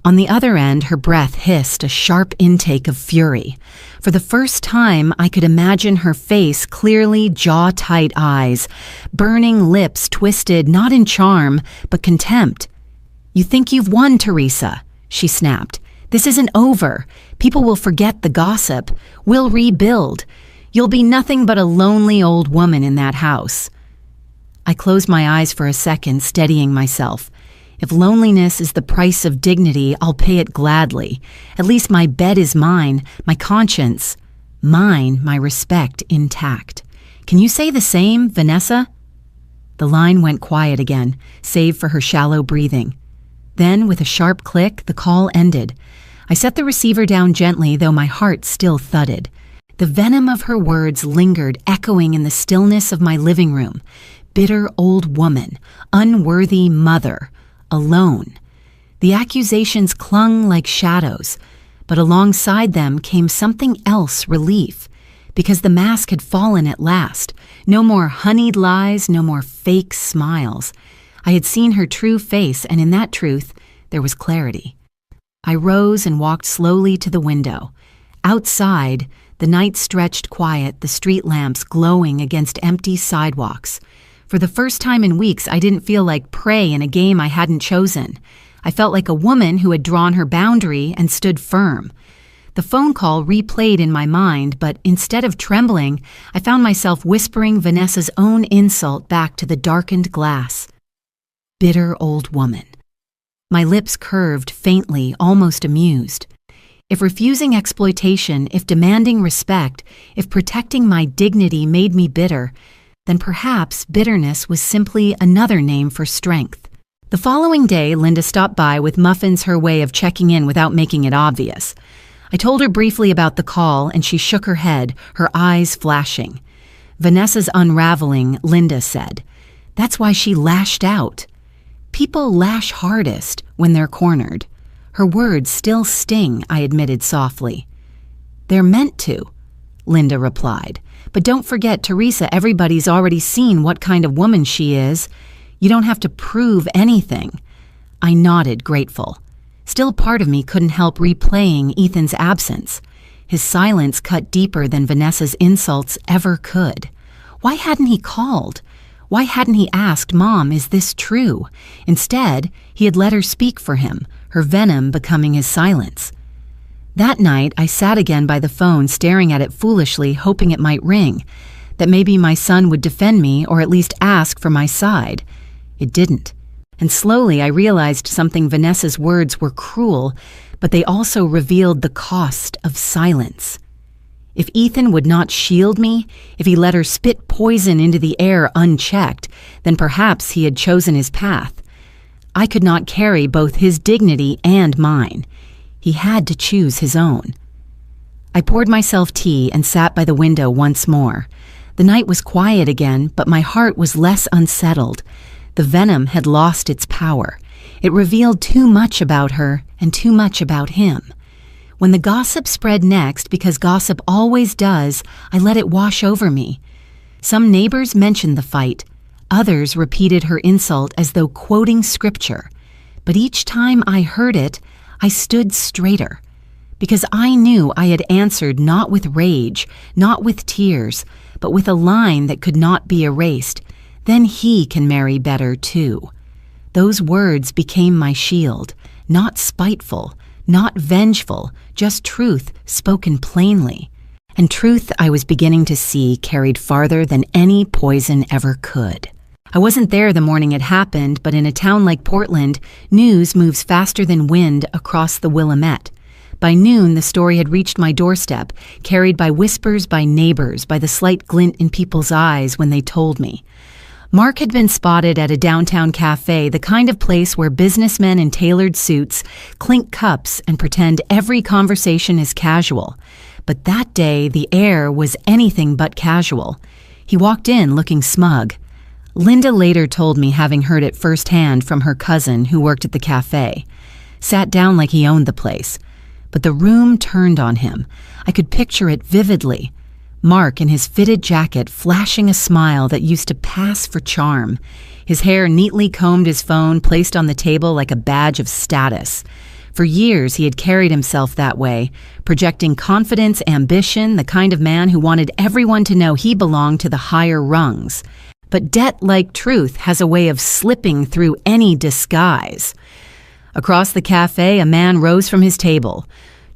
On the other end, her breath hissed, a sharp intake of fury. For the first time, I could imagine her face, clearly jaw-tight eyes, burning lips twisted not in charm, but contempt. "You think you've won, Teresa," she snapped. "This isn't over. People will forget the gossip. We'll rebuild. You'll be nothing but a lonely old woman in that house." I closed my eyes for a second, steadying myself. If loneliness is the price of dignity, I'll pay it gladly. At least my bed is mine, my conscience. Mine, my respect intact. Can you say the same, Vanessa? The line went quiet again, save for her shallow breathing. Then, with a sharp click, the call ended. I set the receiver down gently, though my heart still thudded. The venom of her words lingered, echoing in the stillness of my living room. Bitter old woman, unworthy mother, alone. The accusations clung like shadows, but alongside them came something else, relief, because the mask had fallen at last. No more honeyed lies, no more fake smiles. I had seen her true face, and in that truth, there was clarity. I rose and walked slowly to the window. Outside, the night stretched quiet, the street lamps glowing against empty sidewalks. For the first time in weeks, I didn't feel like prey in a game I hadn't chosen. I felt like a woman who had drawn her boundary and stood firm. The phone call replayed in my mind, but instead of trembling, I found myself whispering Vanessa's own insult back to the darkened glass. Bitter old woman. My lips curved faintly, almost amused. If refusing exploitation, if demanding respect, if protecting my dignity made me bitter, then perhaps bitterness was simply another name for strength. The following day, Linda stopped by with muffins, her way of checking in without making it obvious. I told her briefly about the call, and she shook her head, her eyes flashing. Vanessa's unraveling, Linda said. That's why she lashed out. People lash hardest when they're cornered. Her words still sting, I admitted softly. They're meant to, Linda replied. But don't forget, Teresa, everybody's already seen what kind of woman she is. You don't have to prove anything. I nodded, grateful. Still, part of me couldn't help replaying Ethan's absence. His silence cut deeper than Vanessa's insults ever could. Why hadn't he called? Why hadn't he asked, Mom, is this true? Instead, he had let her speak for him, her venom becoming his silence. That night, I sat again by the phone, staring at it foolishly, hoping it might ring, that maybe my son would defend me or at least ask for my side. It didn't. And slowly I realized something. Vanessa's words were cruel, but they also revealed the cost of silence. If Ethan would not shield me, if he let her spit poison into the air unchecked, then perhaps he had chosen his path. I could not carry both his dignity and mine. He had to choose his own. I poured myself tea and sat by the window once more. The night was quiet again, but my heart was less unsettled. The venom had lost its power. It revealed too much about her and too much about him. When the gossip spread next, because gossip always does, I let it wash over me. Some neighbors mentioned the fight. Others repeated her insult as though quoting scripture. But each time I heard it, I stood straighter, because I knew I had answered not with rage, not with tears, but with a line that could not be erased. Then he can marry better, too. Those words became my shield, not spiteful, not vengeful, just truth spoken plainly. And truth I was beginning to see carried farther than any poison ever could. I wasn't there the morning it happened, but in a town like Portland, news moves faster than wind across the Willamette. By noon, the story had reached my doorstep, carried by whispers by neighbors, by the slight glint in people's eyes when they told me. Mark had been spotted at a downtown cafe, the kind of place where businessmen in tailored suits clink cups and pretend every conversation is casual. But that day, the air was anything but casual. He walked in looking smug. Linda later told me, having heard it firsthand from her cousin who worked at the cafe. Sat down like he owned the place. But the room turned on him. I could picture it vividly. Mark in his fitted jacket, flashing a smile that used to pass for charm. His hair neatly combed, his phone placed on the table like a badge of status. For years he had carried himself that way, projecting confidence, ambition, the kind of man who wanted everyone to know he belonged to the higher rungs. But debt, like truth, has a way of slipping through any disguise. Across the cafe, a man rose from his table.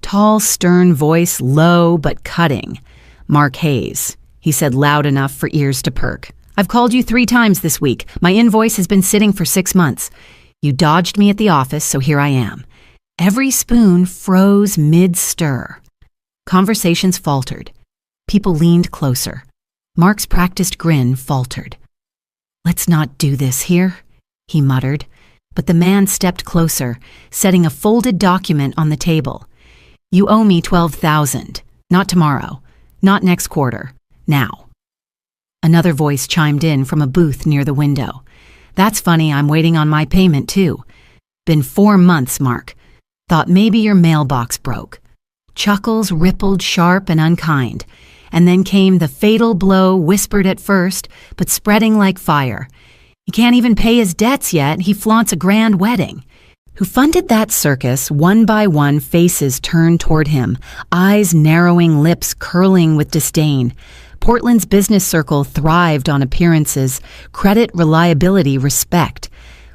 Tall, stern voice, low but cutting. Mark Hayes, he said loud enough for ears to perk. I've called you 3 times this week. My invoice has been sitting for 6 months. You dodged me at the office, so here I am. Every spoon froze mid-stir. Conversations faltered. People leaned closer. Mark's practiced grin faltered. Let's not do this here, he muttered. But the man stepped closer, setting a folded document on the table. You owe me $12,000. Not tomorrow. Not next quarter. Now. Another voice chimed in from a booth near the window. That's funny, I'm waiting on my payment too. Been 4 months, Mark. Thought maybe your mailbox broke. Chuckles rippled sharp and unkind. And then came the fatal blow, whispered at first, but spreading like fire. He can't even pay his debts yet. He flaunts a grand wedding. Who funded that circus? One by one, faces turned toward him, eyes narrowing, lips curling with disdain. Portland's business circle thrived on appearances, credit, reliability, respect.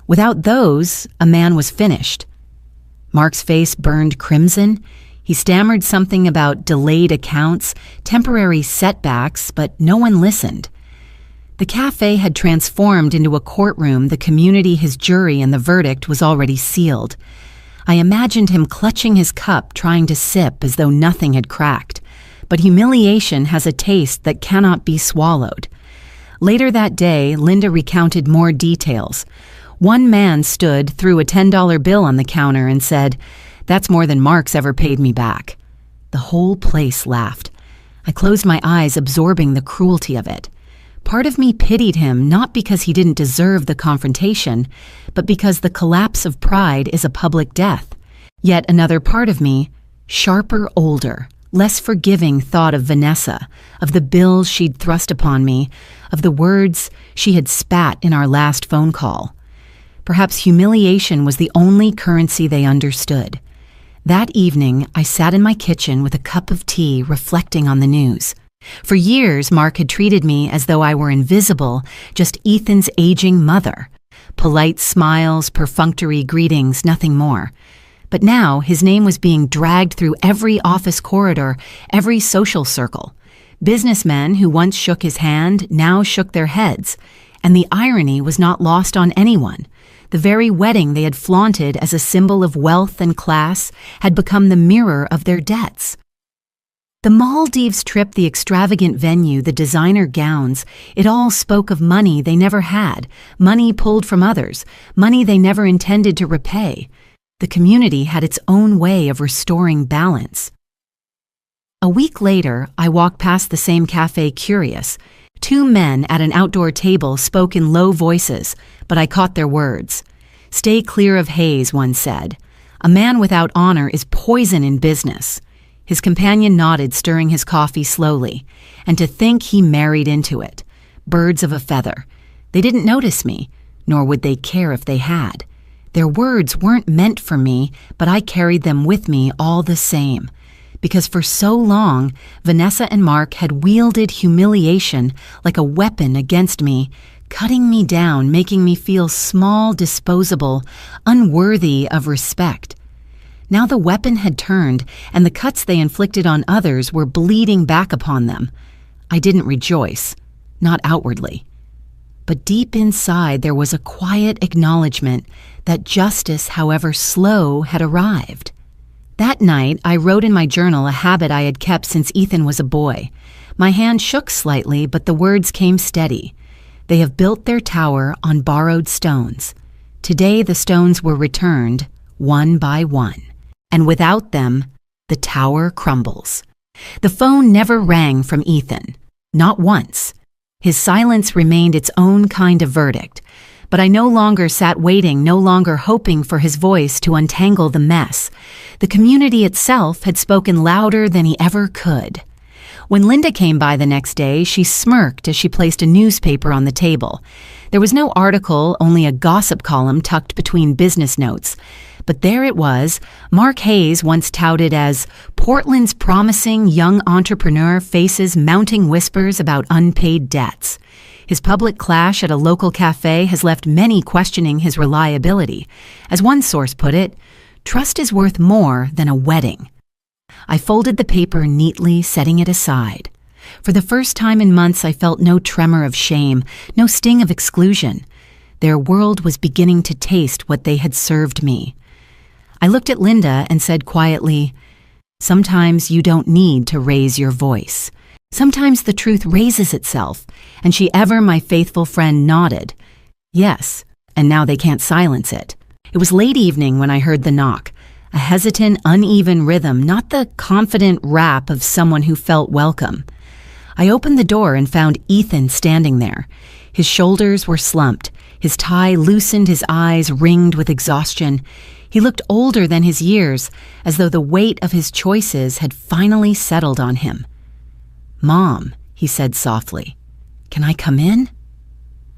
Without those, a man was finished. Mark's face burned crimson. He stammered something about delayed accounts, temporary setbacks, but no one listened. The cafe had transformed into a courtroom, the community his jury, and the verdict was already sealed. I imagined him clutching his cup, trying to sip as though nothing had cracked. But humiliation has a taste that cannot be swallowed. Later that day, Linda recounted more details. One man stood, threw a $10 bill on the counter, and said, "That's more than Mark's ever paid me back." The whole place laughed. I closed my eyes, absorbing the cruelty of it. Part of me pitied him, not because he didn't deserve the confrontation, but because the collapse of pride is a public death. Yet another part of me, sharper, older, less forgiving, thought of Vanessa, of the bills she'd thrust upon me, of the words she had spat in our last phone call. Perhaps humiliation was the only currency they understood. That evening, I sat in my kitchen with a cup of tea, reflecting on the news. For years, Mark had treated me as though I were invisible, just Ethan's aging mother. Polite smiles, perfunctory greetings, nothing more. But now, his name was being dragged through every office corridor, every social circle. Businessmen who once shook his hand now shook their heads. And the irony was not lost on anyone. The very wedding they had flaunted as a symbol of wealth and class had become the mirror of their debts. The Maldives trip, the extravagant venue, the designer gowns, it all spoke of money they never had, money pulled from others, money they never intended to repay. The community had its own way of restoring balance. A week later, I walked past the same cafe, curious. Two men at an outdoor table spoke in low voices, but I caught their words. "Stay clear of Hayes," one said. "A man without honor is poison in business." His companion nodded, stirring his coffee slowly. And to think he married into it. Birds of a feather. They didn't notice me, nor would they care if they had. Their words weren't meant for me, but I carried them with me all the same. Because for so long, Vanessa and Mark had wielded humiliation like a weapon against me, cutting me down, making me feel small, disposable, unworthy of respect. Now the weapon had turned, and the cuts they inflicted on others were bleeding back upon them. I didn't rejoice, not outwardly. But deep inside there was a quiet acknowledgement that justice, however slow, had arrived. That night, I wrote in my journal a habit I had kept since Ethan was a boy. My hand shook slightly, but the words came steady. They have built their tower on borrowed stones. Today the stones were returned, one by one. And without them, the tower crumbles. The phone never rang from Ethan. Not once. His silence remained its own kind of verdict. But I no longer sat waiting, no longer hoping for his voice to untangle the mess. The community itself had spoken louder than he ever could. When Linda came by the next day, she smirked as she placed a newspaper on the table. There was no article, only a gossip column tucked between business notes. But there it was, Mark Hayes, once touted as Portland's promising young entrepreneur, faces mounting whispers about unpaid debts. His public clash at a local cafe has left many questioning his reliability. As one source put it, trust is worth more than a wedding. I folded the paper neatly, setting it aside. For the first time in months, I felt no tremor of shame, no sting of exclusion. Their world was beginning to taste what they had served me. I looked at Linda and said quietly, "Sometimes you don't need to raise your voice. Sometimes the truth raises itself," and she, ever my faithful friend, nodded. Yes, and now they can't silence it. It was late evening when I heard the knock, a hesitant, uneven rhythm, not the confident rap of someone who felt welcome. I opened the door and found Ethan standing there. His shoulders were slumped, his tie loosened, his eyes ringed with exhaustion. He looked older than his years, as though the weight of his choices had finally settled on him. "Mom," he said softly, "can I come in?"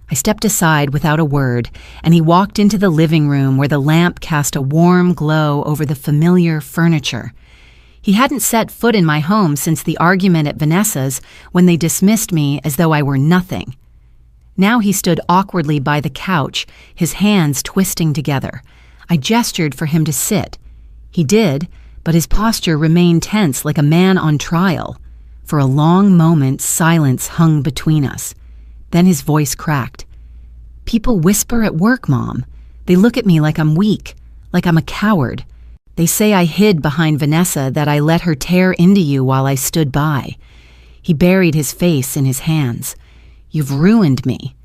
I stepped aside without a word, and he walked into the living room where the lamp cast a warm glow over the familiar furniture. He hadn't set foot in my home since the argument at Vanessa's when they dismissed me as though I were nothing. Now he stood awkwardly by the couch, his hands twisting together. I gestured for him to sit. He did, but his posture remained tense like a man on trial. For a long moment, silence hung between us. Then his voice cracked. "People whisper at work, Mom. They look at me like I'm weak, like I'm a coward. They say I hid behind Vanessa, that I let her tear into you while I stood by." He buried his face in his hands. "You've ruined me."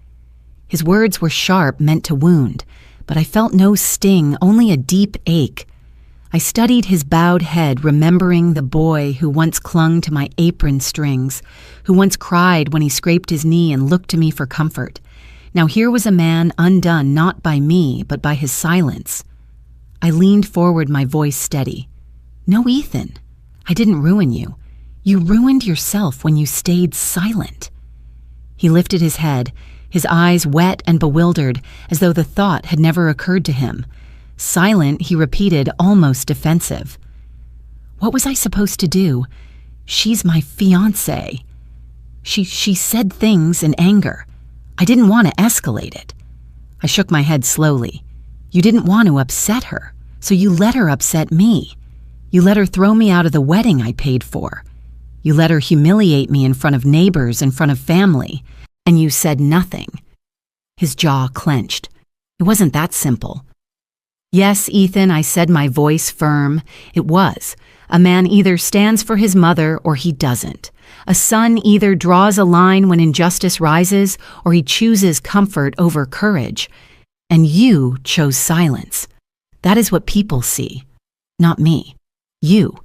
His words were sharp, meant to wound, but I felt no sting, only a deep ache. I studied his bowed head, remembering the boy who once clung to my apron strings, who once cried when he scraped his knee and looked to me for comfort. Now here was a man undone not by me, but by his silence. I leaned forward, my voice steady. "No, Ethan, I didn't ruin you. You ruined yourself when you stayed silent." He lifted his head, his eyes wet and bewildered, as though the thought had never occurred to him. Silent, he repeated, almost defensive. "What was I supposed to do? She's my fiancée. She said things in anger. I didn't want to escalate it." I shook my head slowly. "You didn't want to upset her, so you let her upset me. You let her throw me out of the wedding I paid for. You let her humiliate me in front of neighbors, in front of family, and you said nothing." His jaw clenched. "It wasn't that simple." "Yes, Ethan," I said, my voice firm. "It was. A man either stands for his mother or he doesn't. A son either draws a line when injustice rises or he chooses comfort over courage. And you chose silence. That is what people see. Not me. You."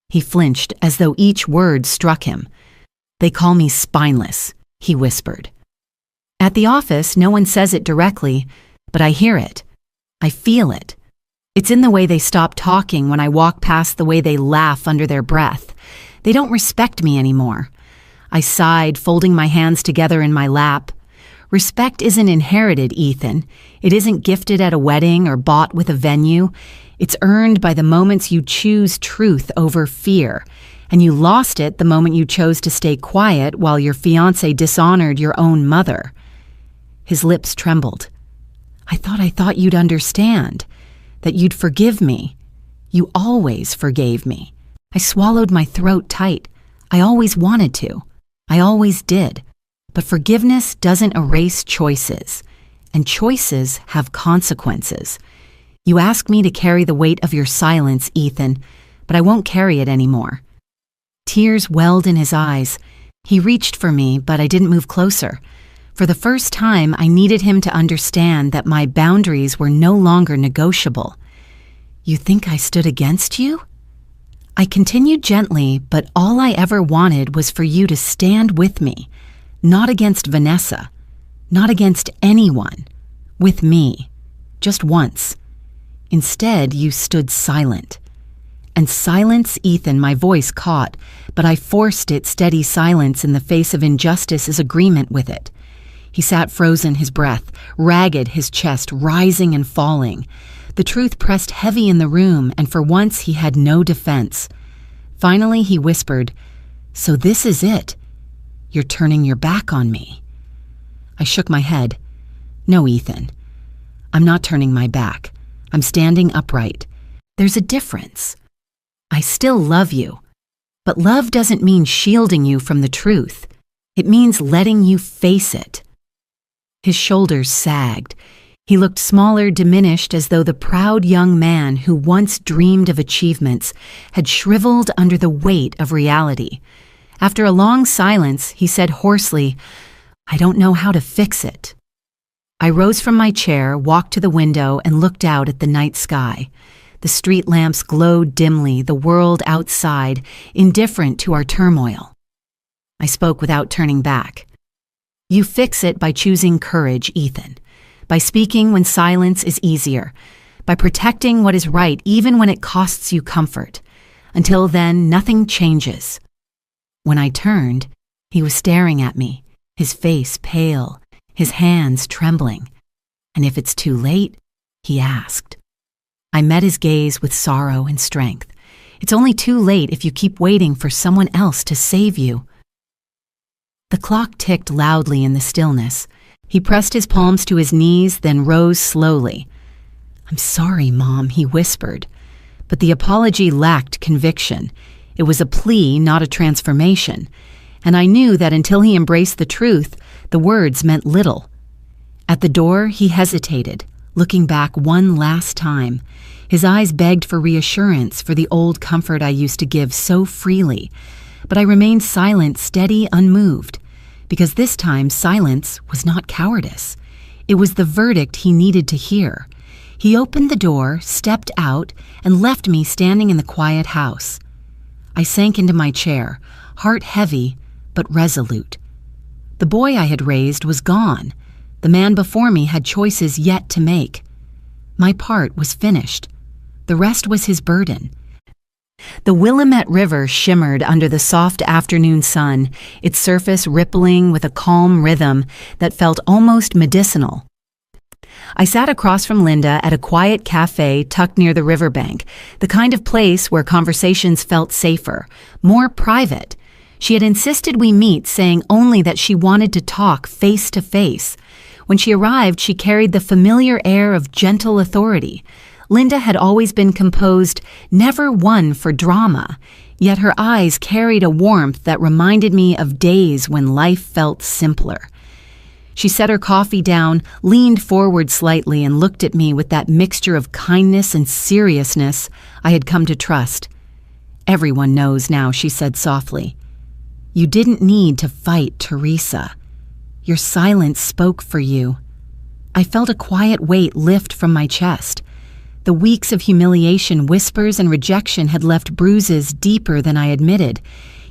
He flinched as though each word struck him. "They call me spineless," he whispered. At the office, no one says it directly, but I hear it. I feel it. It's in the way they stop talking when I walk past, the way they laugh under their breath. They don't respect me anymore. I sighed, folding my hands together in my lap. Respect isn't inherited, Ethan. It isn't gifted at a wedding or bought with a venue. It's earned by the moments you choose truth over fear. And you lost it the moment you chose to stay quiet while your fiancé dishonored your own mother. His lips trembled. I thought you'd understand, that you'd forgive me. You always forgave me." I swallowed my throat tight. I always wanted to. I always did. But forgiveness doesn't erase choices, and choices have consequences. You ask me to carry the weight of your silence, Ethan, but I won't carry it anymore. Tears welled in his eyes. He reached for me, but I didn't move closer. For the first time, I needed him to understand that my boundaries were no longer negotiable. "You think I stood against you?" I continued gently, but all I ever wanted was for you to stand with me, not against Vanessa, not against anyone, with me, just once. Instead, you stood silent. And silence, Ethan, my voice caught, but I forced it. Steady silence in the face of injustice is agreement with it. He sat frozen, his breath, ragged, his chest rising and falling. The truth pressed heavy in the room, and for once he had no defense. Finally, he whispered, "So this is it. You're turning your back on me." I shook my head. "No, Ethan. I'm not turning my back. I'm standing upright. There's a difference. I still love you, but love doesn't mean shielding you from the truth. It means letting you face it." His shoulders sagged. He looked smaller, diminished, as though the proud young man who once dreamed of achievements had shriveled under the weight of reality. After a long silence, he said hoarsely, "I don't know how to fix it." I rose from my chair, walked to the window, and looked out at the night sky. The street lamps glowed dimly, the world outside, indifferent to our turmoil. I spoke without turning back. "You fix it by choosing courage, Ethan. By speaking when silence is easier. By protecting what is right even when it costs you comfort. Until then, nothing changes." When I turned, he was staring at me, his face pale, his hands trembling. "And if it's too late?" he asked. I met his gaze with sorrow and strength. "It's only too late if you keep waiting for someone else to save you." The clock ticked loudly in the stillness. He pressed his palms to his knees, then rose slowly. "I'm sorry, Mom," he whispered, But the apology lacked conviction. It was a plea, not a transformation. And I knew that until he embraced the truth, the words meant little. At the door, he hesitated, looking back one last time. His eyes begged for reassurance, for the old comfort I used to give so freely. But I remained silent, steady, unmoved, because this time silence was not cowardice. It was the verdict he needed to hear. He opened the door, stepped out, and left me standing in the quiet house. I sank into my chair, heart heavy, but resolute. The boy I had raised was gone. The man before me had choices yet to make. My part was finished. The rest was his burden. The Willamette River shimmered under the soft afternoon sun, its surface rippling with a calm rhythm that felt almost medicinal. I sat across from Linda at a quiet cafe tucked near the riverbank, the kind of place where conversations felt safer, more private. She had insisted we meet, saying only that she wanted to talk face to face. When she arrived, she carried the familiar air of gentle authority. Linda had always been composed, never one for drama, yet her eyes carried a warmth that reminded me of days when life felt simpler. She set her coffee down, leaned forward slightly, and looked at me with that mixture of kindness and seriousness I had come to trust. "Everyone knows now," she said softly. "You didn't need to fight, Teresa. Your silence spoke for you." I felt a quiet weight lift from my chest. The weeks of humiliation, whispers, and rejection had left bruises deeper than I admitted,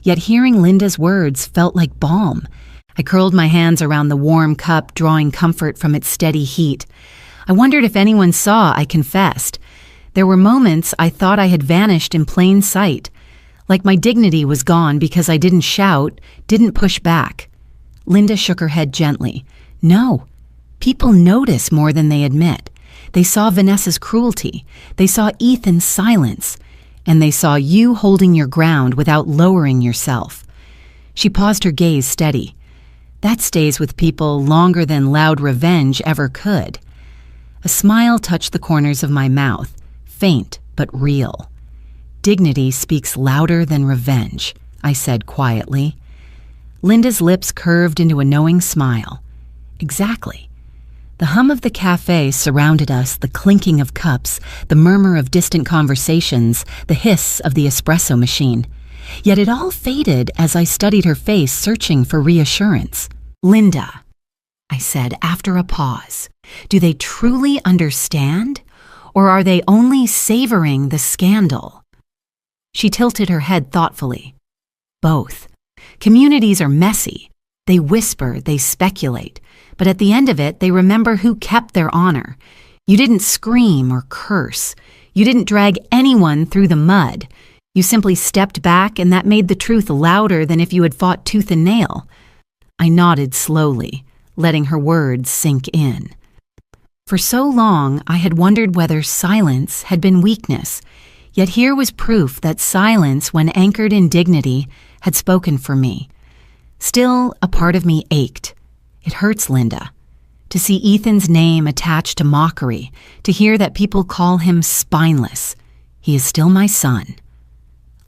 yet hearing Linda's words felt like balm. I curled my hands around the warm cup, drawing comfort from its steady heat. I wondered if anyone saw I confessed. There were moments I thought I had vanished in plain sight, like my dignity was gone because I didn't shout, didn't push back. Linda shook her head gently. "No, people notice more than they admit. They saw Vanessa's cruelty, they saw Ethan's silence, and they saw you holding your ground without lowering yourself." She paused, her gaze steady. "That stays with people longer than loud revenge ever could." A smile touched the corners of my mouth, faint but real. "Dignity speaks louder than revenge," I said quietly. Linda's lips curved into a knowing smile. Exactly. The hum of the cafe surrounded us, the clinking of cups, the murmur of distant conversations, the hiss of the espresso machine. Yet it all faded as I studied her face, searching for reassurance. "Linda," I said after a pause, "do they truly understand? Or are they only savoring the scandal?" She tilted her head thoughtfully. "Both. Communities are messy. They whisper, they speculate, but at the end of it, they remember who kept their honor. You didn't scream or curse. You didn't drag anyone through the mud. You simply stepped back, and that made the truth louder than if you had fought tooth and nail." I nodded slowly, letting her words sink in. For so long, I had wondered whether silence had been weakness, yet here was proof that silence, when anchored in dignity, had spoken for me. Still, a part of me ached. It hurts, Linda. To see Ethan's name attached to mockery, to hear that people call him spineless. He is still my son.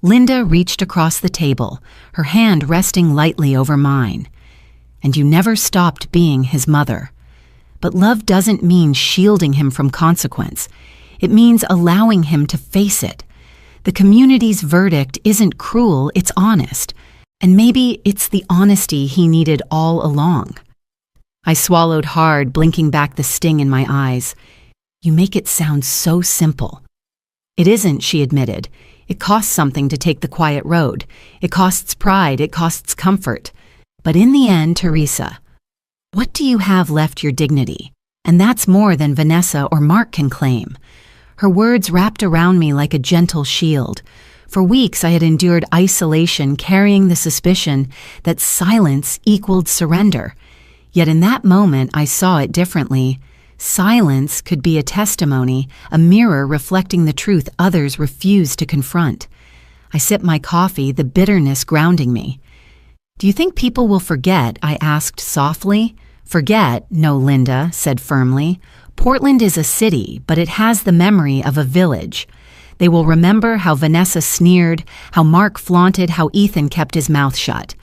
Linda reached across the table, her hand resting lightly over mine. "And you never stopped being his mother. But love doesn't mean shielding him from consequence. It means allowing him to face it. The community's verdict isn't cruel, it's honest. And maybe it's the honesty he needed all along." I swallowed hard, blinking back the sting in my eyes. "You make it sound so simple." "It isn't," she admitted. "It costs something to take the quiet road. It costs pride, it costs comfort. But in the end, Teresa, what do you have left? Your dignity. And that's more than Vanessa or Mark can claim." Her words wrapped around me like a gentle shield. For weeks I had endured isolation, carrying the suspicion that silence equaled surrender. Yet in that moment I saw it differently. Silence could be a testimony, a mirror reflecting the truth others refused to confront. I sipped my coffee, the bitterness grounding me. "Do you think people will forget?" I asked softly. "Forget? No," Linda said firmly. "Portland is a city, but it has the memory of a village. They will remember how Vanessa sneered, how Mark flaunted, how Ethan kept his mouth shut.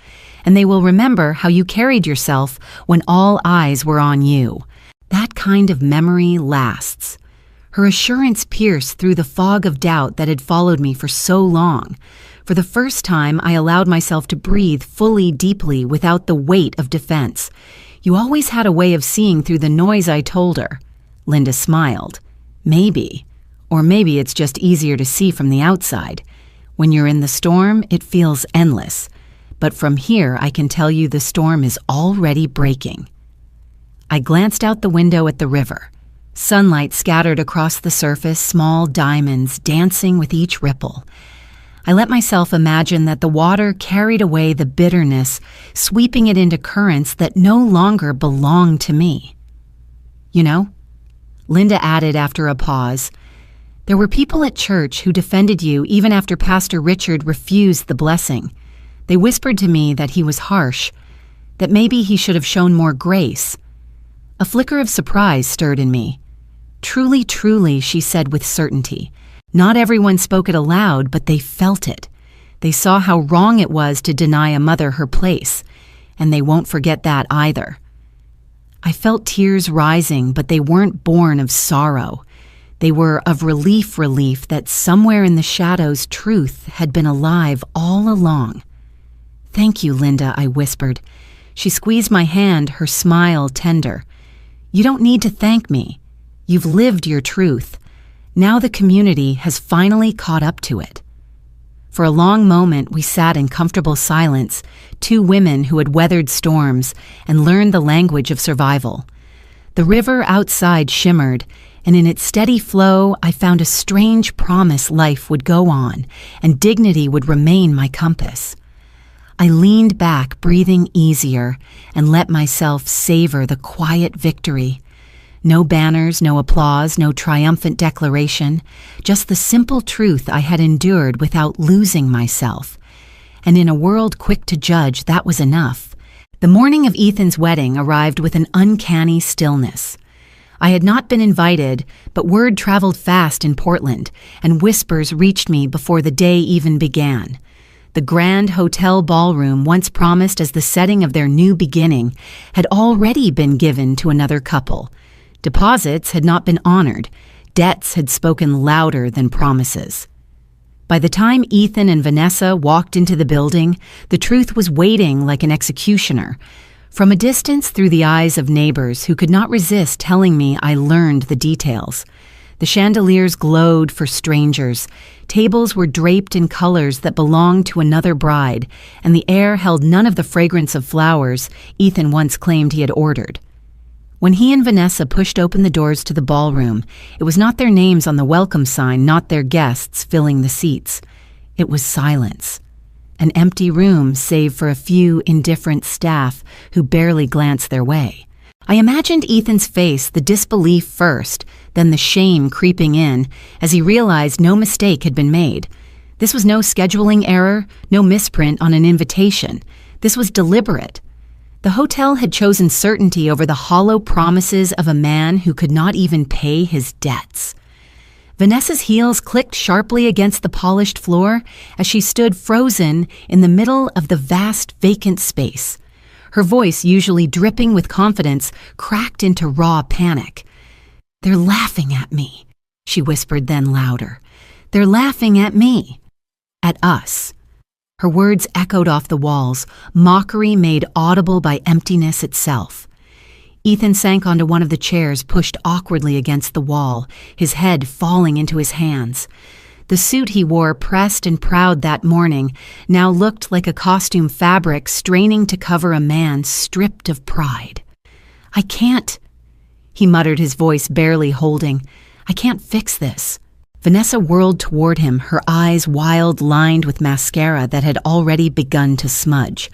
And they will remember how you carried yourself when all eyes were on you. That kind of memory lasts. Her assurance pierced through the fog of doubt that had followed me for so long. For the first time, I allowed myself to breathe fully, deeply, without the weight of defense. You always had a way of seeing through the noise, I told her. Linda smiled. Maybe. Or maybe it's just easier to see from the outside. When you're in the storm, it feels endless. But from here, I can tell you the storm is already breaking. I glanced out the window at the river. Sunlight scattered across the surface, small diamonds dancing with each ripple. I let myself imagine that the water carried away the bitterness, sweeping it into currents that no longer belonged to me. You know, Linda added after a pause, there were people at church who defended you even after Pastor Richard refused the blessing. They whispered to me that he was harsh, that maybe he should have shown more grace. A flicker of surprise stirred in me. Truly, truly, she said with certainty. Not everyone spoke it aloud, but they felt it. They saw how wrong it was to deny a mother her place, and they won't forget that either. I felt tears rising, but they weren't born of sorrow. They were of relief that somewhere in the shadows truth had been alive all along. Thank you, Linda, I whispered. She squeezed my hand, her smile tender. You don't need to thank me. You've lived your truth. Now the community has finally caught up to it. For a long moment, we sat in comfortable silence, two women who had weathered storms and learned the language of survival. The river outside shimmered, and in its steady flow, I found a strange promise life would go on, and dignity would remain my compass. I leaned back, breathing easier, and let myself savor the quiet victory. No banners, no applause, no triumphant declaration, just the simple truth I had endured without losing myself. And in a world quick to judge, that was enough. The morning of Ethan's wedding arrived with an uncanny stillness. I had not been invited, but word traveled fast in Portland, and whispers reached me before the day even began. The grand hotel ballroom, once promised as the setting of their new beginning, had already been given to another couple. Deposits had not been honored. Debts had spoken louder than promises. By the time Ethan and Vanessa walked into the building, the truth was waiting like an executioner. From a distance, through the eyes of neighbors who could not resist telling me, I learned the details. The chandeliers glowed for strangers. Tables were draped in colors that belonged to another bride, and the air held none of the fragrance of flowers Ethan once claimed he had ordered. When he and Vanessa pushed open the doors to the ballroom, it was not their names on the welcome sign, not their guests filling the seats. It was silence. An empty room save for a few indifferent staff who barely glanced their way. I imagined Ethan's face, the disbelief first, then the shame creeping in as he realized no mistake had been made. This was no scheduling error, no misprint on an invitation. This was deliberate. The hotel had chosen certainty over the hollow promises of a man who could not even pay his debts. Vanessa's heels clicked sharply against the polished floor as she stood frozen in the middle of the vast vacant space. Her voice, usually dripping with confidence, cracked into raw panic. "They're laughing at me," she whispered then louder. "They're laughing at me. At us." Her words echoed off the walls, mockery made audible by emptiness itself. Ethan sank onto one of the chairs, pushed awkwardly against the wall, his head falling into his hands. The suit he wore, pressed and proud that morning, now looked like a costume fabric straining to cover a man stripped of pride. "I can't," he muttered, his voice barely holding. "I can't fix this." Vanessa whirled toward him, her eyes wild, lined with mascara that had already begun to smudge.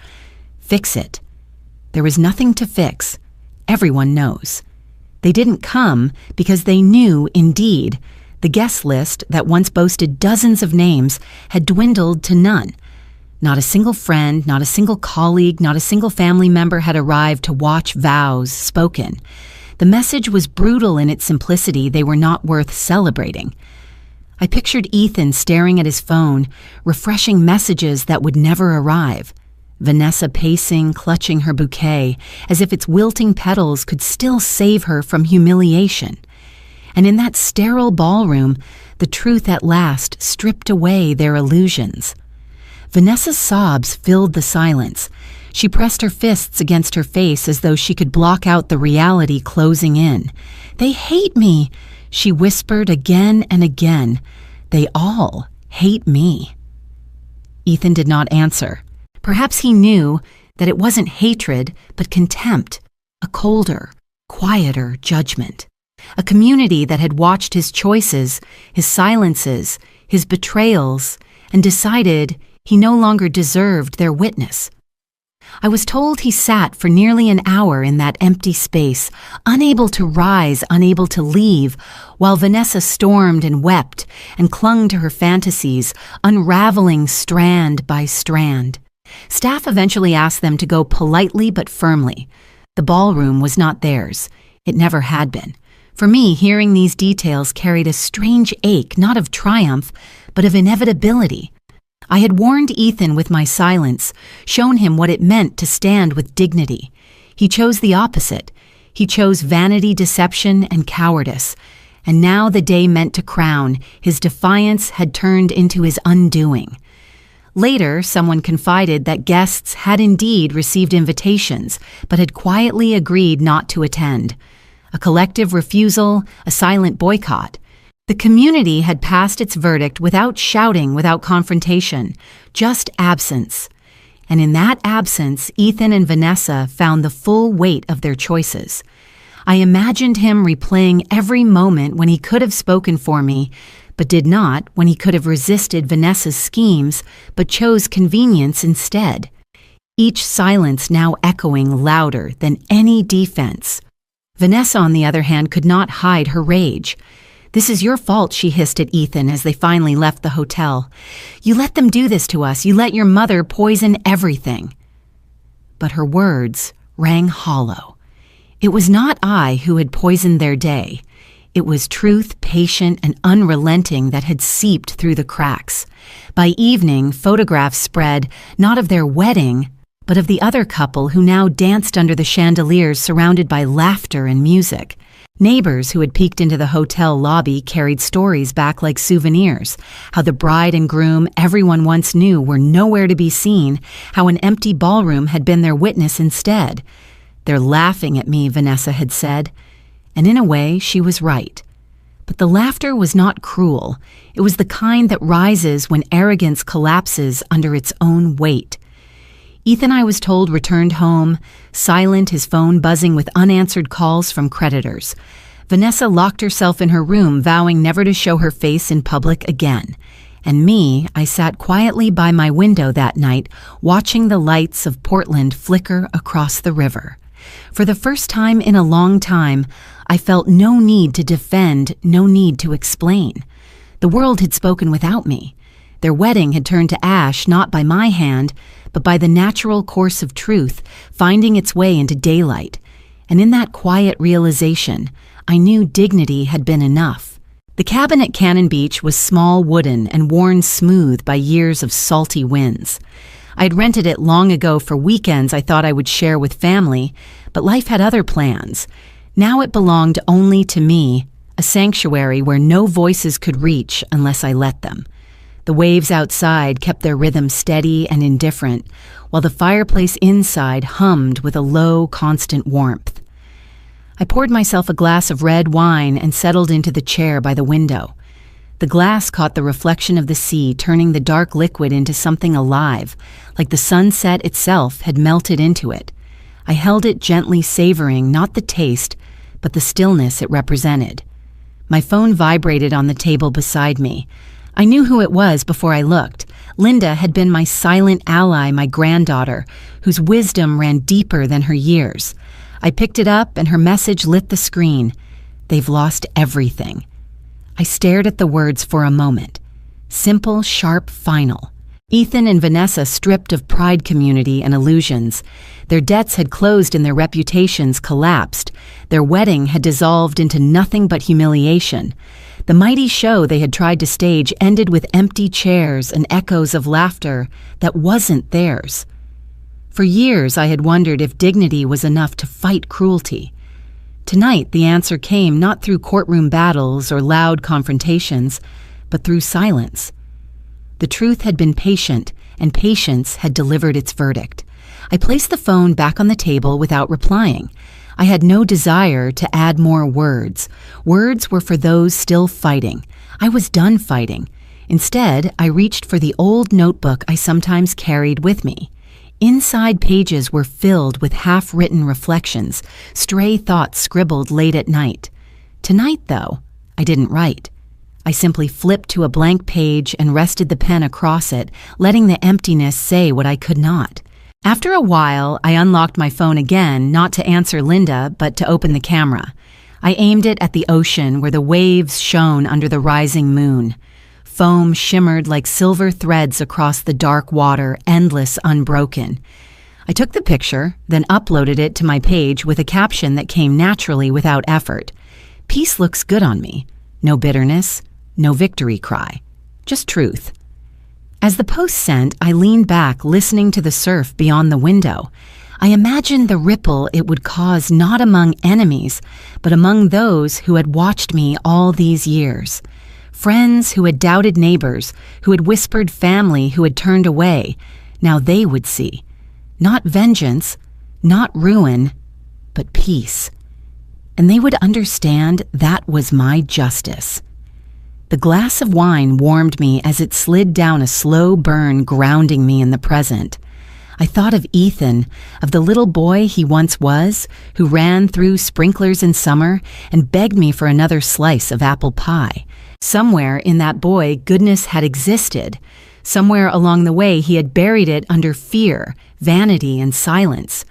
Fix it. There was nothing to fix. Everyone knows. They didn't come because they knew, indeed, the guest list that once boasted dozens of names had dwindled to none. Not a single friend, not a single colleague, not a single family member had arrived to watch vows spoken. The message was brutal in its simplicity. They were not worth celebrating. I pictured Ethan staring at his phone, refreshing messages that would never arrive. Vanessa pacing, clutching her bouquet, as if its wilting petals could still save her from humiliation. And in that sterile ballroom, the truth at last stripped away their illusions. Vanessa's sobs filled the silence. She pressed her fists against her face as though she could block out the reality closing in. "They hate me," she whispered again and again. "They all hate me." Ethan did not answer. Perhaps he knew that it wasn't hatred, but contempt, a colder, quieter judgment. A community that had watched his choices, his silences, his betrayals, and decided he no longer deserved their witness. I was told he sat for nearly an hour in that empty space, unable to rise, unable to leave, while Vanessa stormed and wept and clung to her fantasies, unraveling strand by strand. Staff eventually asked them to go politely but firmly. The ballroom was not theirs. It never had been. For me, hearing these details carried a strange ache, not of triumph, but of inevitability. I had warned Ethan with my silence, shown him what it meant to stand with dignity. He chose the opposite. He chose vanity, deception, and cowardice. And now the day meant to crown. His defiance had turned into his undoing. Later, someone confided that guests had indeed received invitations, but had quietly agreed not to attend. A collective refusal, a silent boycott. The community had passed its verdict without shouting, without confrontation, just absence. And in that absence, Ethan and Vanessa found the full weight of their choices. I imagined him replaying every moment when he could have spoken for me, but did not, when he could have resisted Vanessa's schemes, but chose convenience instead. Each silence now echoing louder than any defense. Vanessa, on the other hand, could not hide her rage. "This is your fault," she hissed at Ethan as they finally left the hotel. "You let them do this to us. You let your mother poison everything." But her words rang hollow. It was not I who had poisoned their day. It was truth, patient and unrelenting, that had seeped through the cracks. By evening, photographs spread, not of their wedding, but of the other couple who now danced under the chandeliers surrounded by laughter and music. Neighbors who had peeked into the hotel lobby carried stories back like souvenirs, how the bride and groom everyone once knew were nowhere to be seen, how an empty ballroom had been their witness instead. "They're laughing at me," Vanessa had said. And in a way, she was right. But the laughter was not cruel. It was the kind that rises when arrogance collapses under its own weight. Ethan, I was told, returned home, silent, his phone buzzing with unanswered calls from creditors. Vanessa locked herself in her room, vowing never to show her face in public again. And me, I sat quietly by my window that night, watching the lights of Portland flicker across the river. For the first time in a long time, I felt no need to defend, no need to explain. The world had spoken without me. Their wedding had turned to ash not by my hand, but by the natural course of truth, finding its way into daylight. And in that quiet realization, I knew dignity had been enough. The cabin at Cannon Beach was small, wooden, and worn smooth by years of salty winds. I'd rented it long ago for weekends I thought I would share with family, but life had other plans. Now it belonged only to me, a sanctuary where no voices could reach unless I let them. The waves outside kept their rhythm steady and indifferent, while the fireplace inside hummed with a low, constant warmth. I poured myself a glass of red wine and settled into the chair by the window. The glass caught the reflection of the sea, turning the dark liquid into something alive, like the sunset itself had melted into it. I held it gently, savoring not the taste, but the stillness it represented. My phone vibrated on the table beside me. I knew who it was before I looked. Linda had been my silent ally, my granddaughter, whose wisdom ran deeper than her years. I picked it up, and her message lit the screen. "They've lost everything." I stared at the words for a moment. Simple, sharp, final. Ethan and Vanessa stripped of pride, community, and illusions. Their debts had closed and their reputations collapsed. Their wedding had dissolved into nothing but humiliation. The mighty show they had tried to stage ended with empty chairs and echoes of laughter that wasn't theirs. For years I had wondered if dignity was enough to fight cruelty. Tonight the answer came not through courtroom battles or loud confrontations, but through silence. The truth had been patient, and patience had delivered its verdict. I placed the phone back on the table without replying. I had no desire to add more words. Words were for those still fighting. I was done fighting. Instead, I reached for the old notebook I sometimes carried with me. Inside pages were filled with half-written reflections, stray thoughts scribbled late at night. Tonight, though, I didn't write. I simply flipped to a blank page and rested the pen across it, letting the emptiness say what I could not. After a while, I unlocked my phone again, not to answer Linda, but to open the camera. I aimed it at the ocean where the waves shone under the rising moon. Foam shimmered like silver threads across the dark water, endless, unbroken. I took the picture, then uploaded it to my page with a caption that came naturally without effort. Peace looks good on me. No bitterness, no victory cry. Just truth. As the post sent, I leaned back, listening to the surf beyond the window. I imagined the ripple it would cause not among enemies, but among those who had watched me all these years. Friends who had doubted neighbors, who had whispered family who had turned away. Now they would see. Not vengeance, not ruin, but peace. And they would understand that was my justice. The glass of wine warmed me as it slid down a slow burn, grounding me in the present. I thought of Ethan, of the little boy he once was, who ran through sprinklers in summer and begged me for another slice of apple pie. Somewhere in that boy, goodness had existed. Somewhere along the way, he had buried it under fear, vanity, and silence.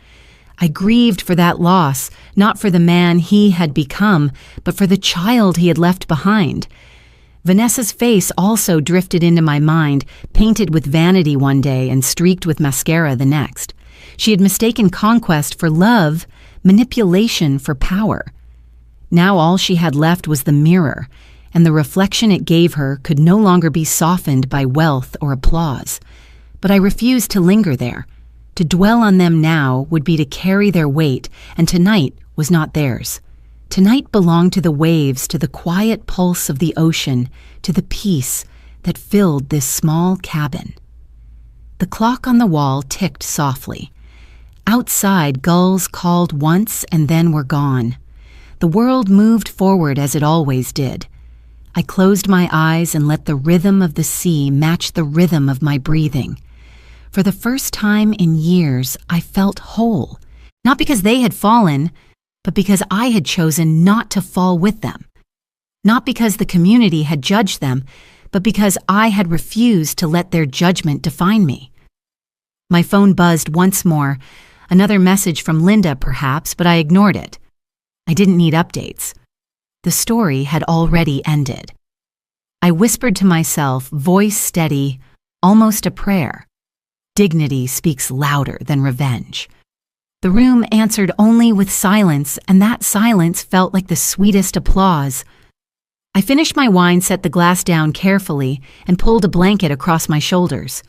I grieved for that loss, not for the man he had become, but for the child he had left behind. Vanessa's face also drifted into my mind, painted with vanity one day and streaked with mascara the next. She had mistaken conquest for love, manipulation for power. Now all she had left was the mirror, and the reflection it gave her could no longer be softened by wealth or applause. But I refused to linger there. To dwell on them now would be to carry their weight, and tonight was not theirs. Tonight belonged to the waves, to the quiet pulse of the ocean, to the peace that filled this small cabin. The clock on the wall ticked softly. Outside, gulls called once and then were gone. The world moved forward as it always did. I closed my eyes and let the rhythm of the sea match the rhythm of my breathing. For the first time in years, I felt whole, not because they had fallen, but because I had chosen not to fall with them. Not because the community had judged them, but because I had refused to let their judgment define me. My phone buzzed once more, another message from Linda perhaps, but I ignored it. I didn't need updates. The story had already ended. I whispered to myself, voice steady, almost a prayer. Dignity speaks louder than revenge. The room answered only with silence, and that silence felt like the sweetest applause. I finished my wine, set the glass down carefully, and pulled a blanket across my shoulders.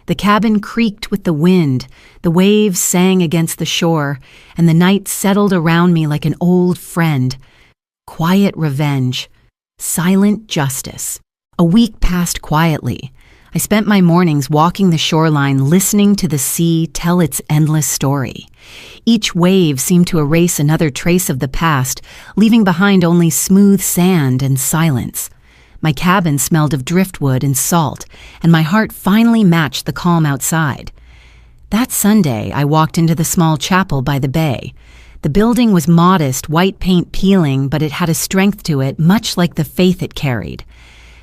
The cabin creaked with the wind, the waves sang against the shore, and the night settled around me like an old friend. Quiet revenge, silent justice. A week passed quietly. I spent my mornings walking the shoreline, listening to the sea tell its endless story. Each wave seemed to erase another trace of the past, leaving behind only smooth sand and silence. My cabin smelled of driftwood and salt, and my heart finally matched the calm outside. That Sunday, I walked into the small chapel by the bay. The building was modest, white paint peeling, but it had a strength to it, much like the faith it carried.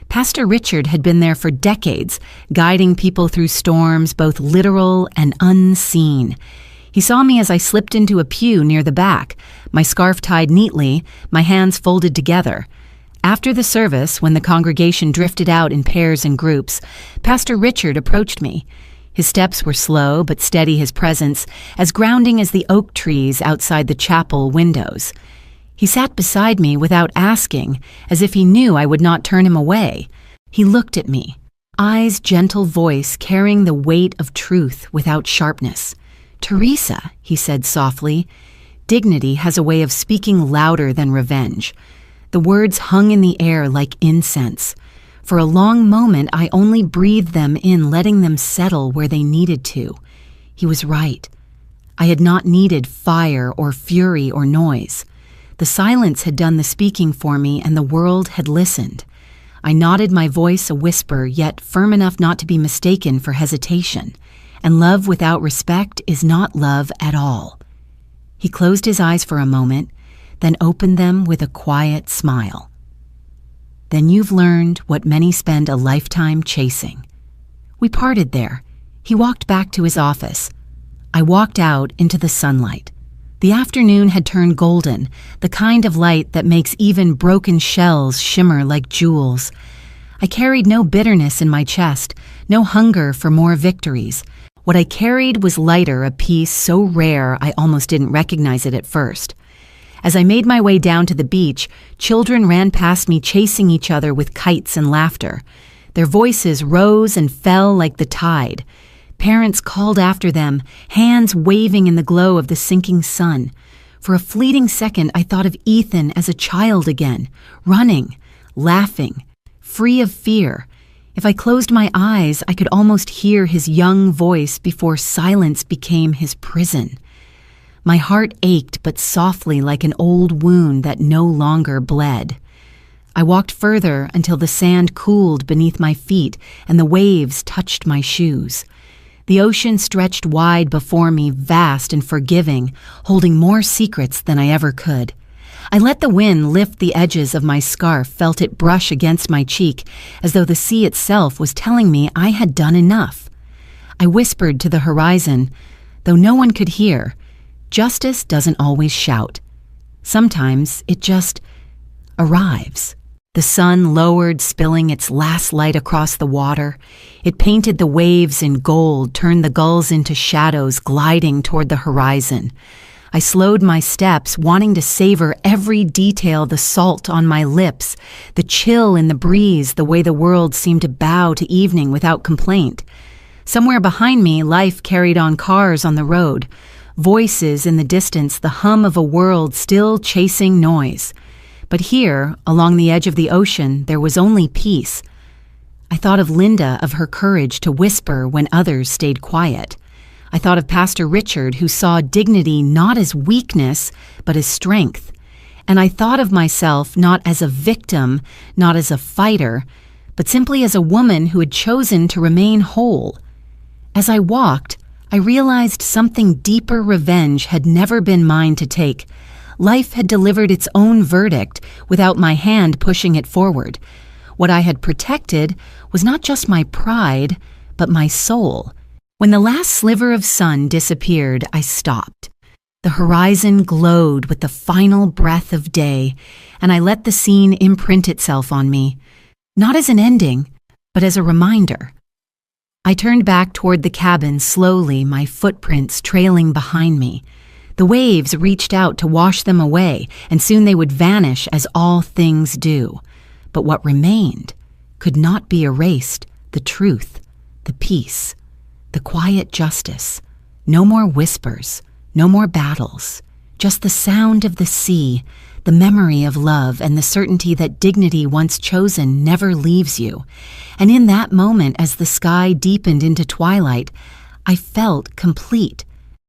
Pastor Richard had been there for decades, guiding people through storms, both literal and unseen. He saw me as I slipped into a pew near the back, my scarf tied neatly, my hands folded together. After the service, when the congregation drifted out in pairs and groups, Pastor Richard approached me. His steps were slow but steady, his presence as grounding as the oak trees outside the chapel windows. He sat beside me without asking, as if he knew I would not turn him away. He looked at me, eyes, gentle voice carrying the weight of truth without sharpness. "Teresa," he said softly, "dignity has a way of speaking louder than revenge." The words hung in the air like incense. For a long moment, I only breathed them in, letting them settle where they needed to. He was right. I had not needed fire or fury or noise. The silence had done the speaking for me, and the world had listened. I nodded, my voice a whisper, yet firm enough not to be mistaken for hesitation. And love without respect is not love at all. He closed his eyes for a moment, then opened them with a quiet smile. "Then you've learned what many spend a lifetime chasing." We parted there. He walked back to his office. I walked out into the sunlight. The afternoon had turned golden, the kind of light that makes even broken shells shimmer like jewels. I carried no bitterness in my chest, no hunger for more victories. What I carried was lighter, a peace so rare I almost didn't recognize it at first. As I made my way down to the beach, children ran past me chasing each other with kites and laughter. Their voices rose and fell like the tide. Parents called after them, hands waving in the glow of the sinking sun. For a fleeting second, I thought of Ethan as a child again, running, laughing, free of fear. If I closed my eyes, I could almost hear his young voice before silence became his prison. My heart ached, but softly like an old wound that no longer bled. I walked further until the sand cooled beneath my feet and the waves touched my shoes. The ocean stretched wide before me, vast and forgiving, holding more secrets than I ever could. I let the wind lift the edges of my scarf, felt it brush against my cheek, as though the sea itself was telling me I had done enough. I whispered to the horizon, though no one could hear, "Justice doesn't always shout. Sometimes it just arrives." The sun lowered, spilling its last light across the water. It painted the waves in gold, turned the gulls into shadows gliding toward the horizon. I slowed my steps, wanting to savor every detail, the salt on my lips, the chill in the breeze, the way the world seemed to bow to evening without complaint. Somewhere behind me, life carried on, cars on the road, voices in the distance, the hum of a world still chasing noise. But here, along the edge of the ocean, there was only peace. I thought of Linda, of her courage to whisper when others stayed quiet. I thought of Pastor Richard, who saw dignity not as weakness, but as strength. And I thought of myself not as a victim, not as a fighter, but simply as a woman who had chosen to remain whole. As I walked, I realized something deeper. Revenge had never been mine to take. Life had delivered its own verdict without my hand pushing it forward. What I had protected was not just my pride, but my soul. When the last sliver of sun disappeared, I stopped. The horizon glowed with the final breath of day, and I let the scene imprint itself on me, not as an ending, but as a reminder. I turned back toward the cabin slowly, my footprints trailing behind me. The waves reached out to wash them away, and soon they would vanish as all things do. But what remained could not be erased: the truth, the peace, the quiet justice. No more whispers, no more battles, just the sound of the sea, the memory of love, and the certainty that dignity once chosen never leaves you. And in that moment, as the sky deepened into twilight, I felt complete.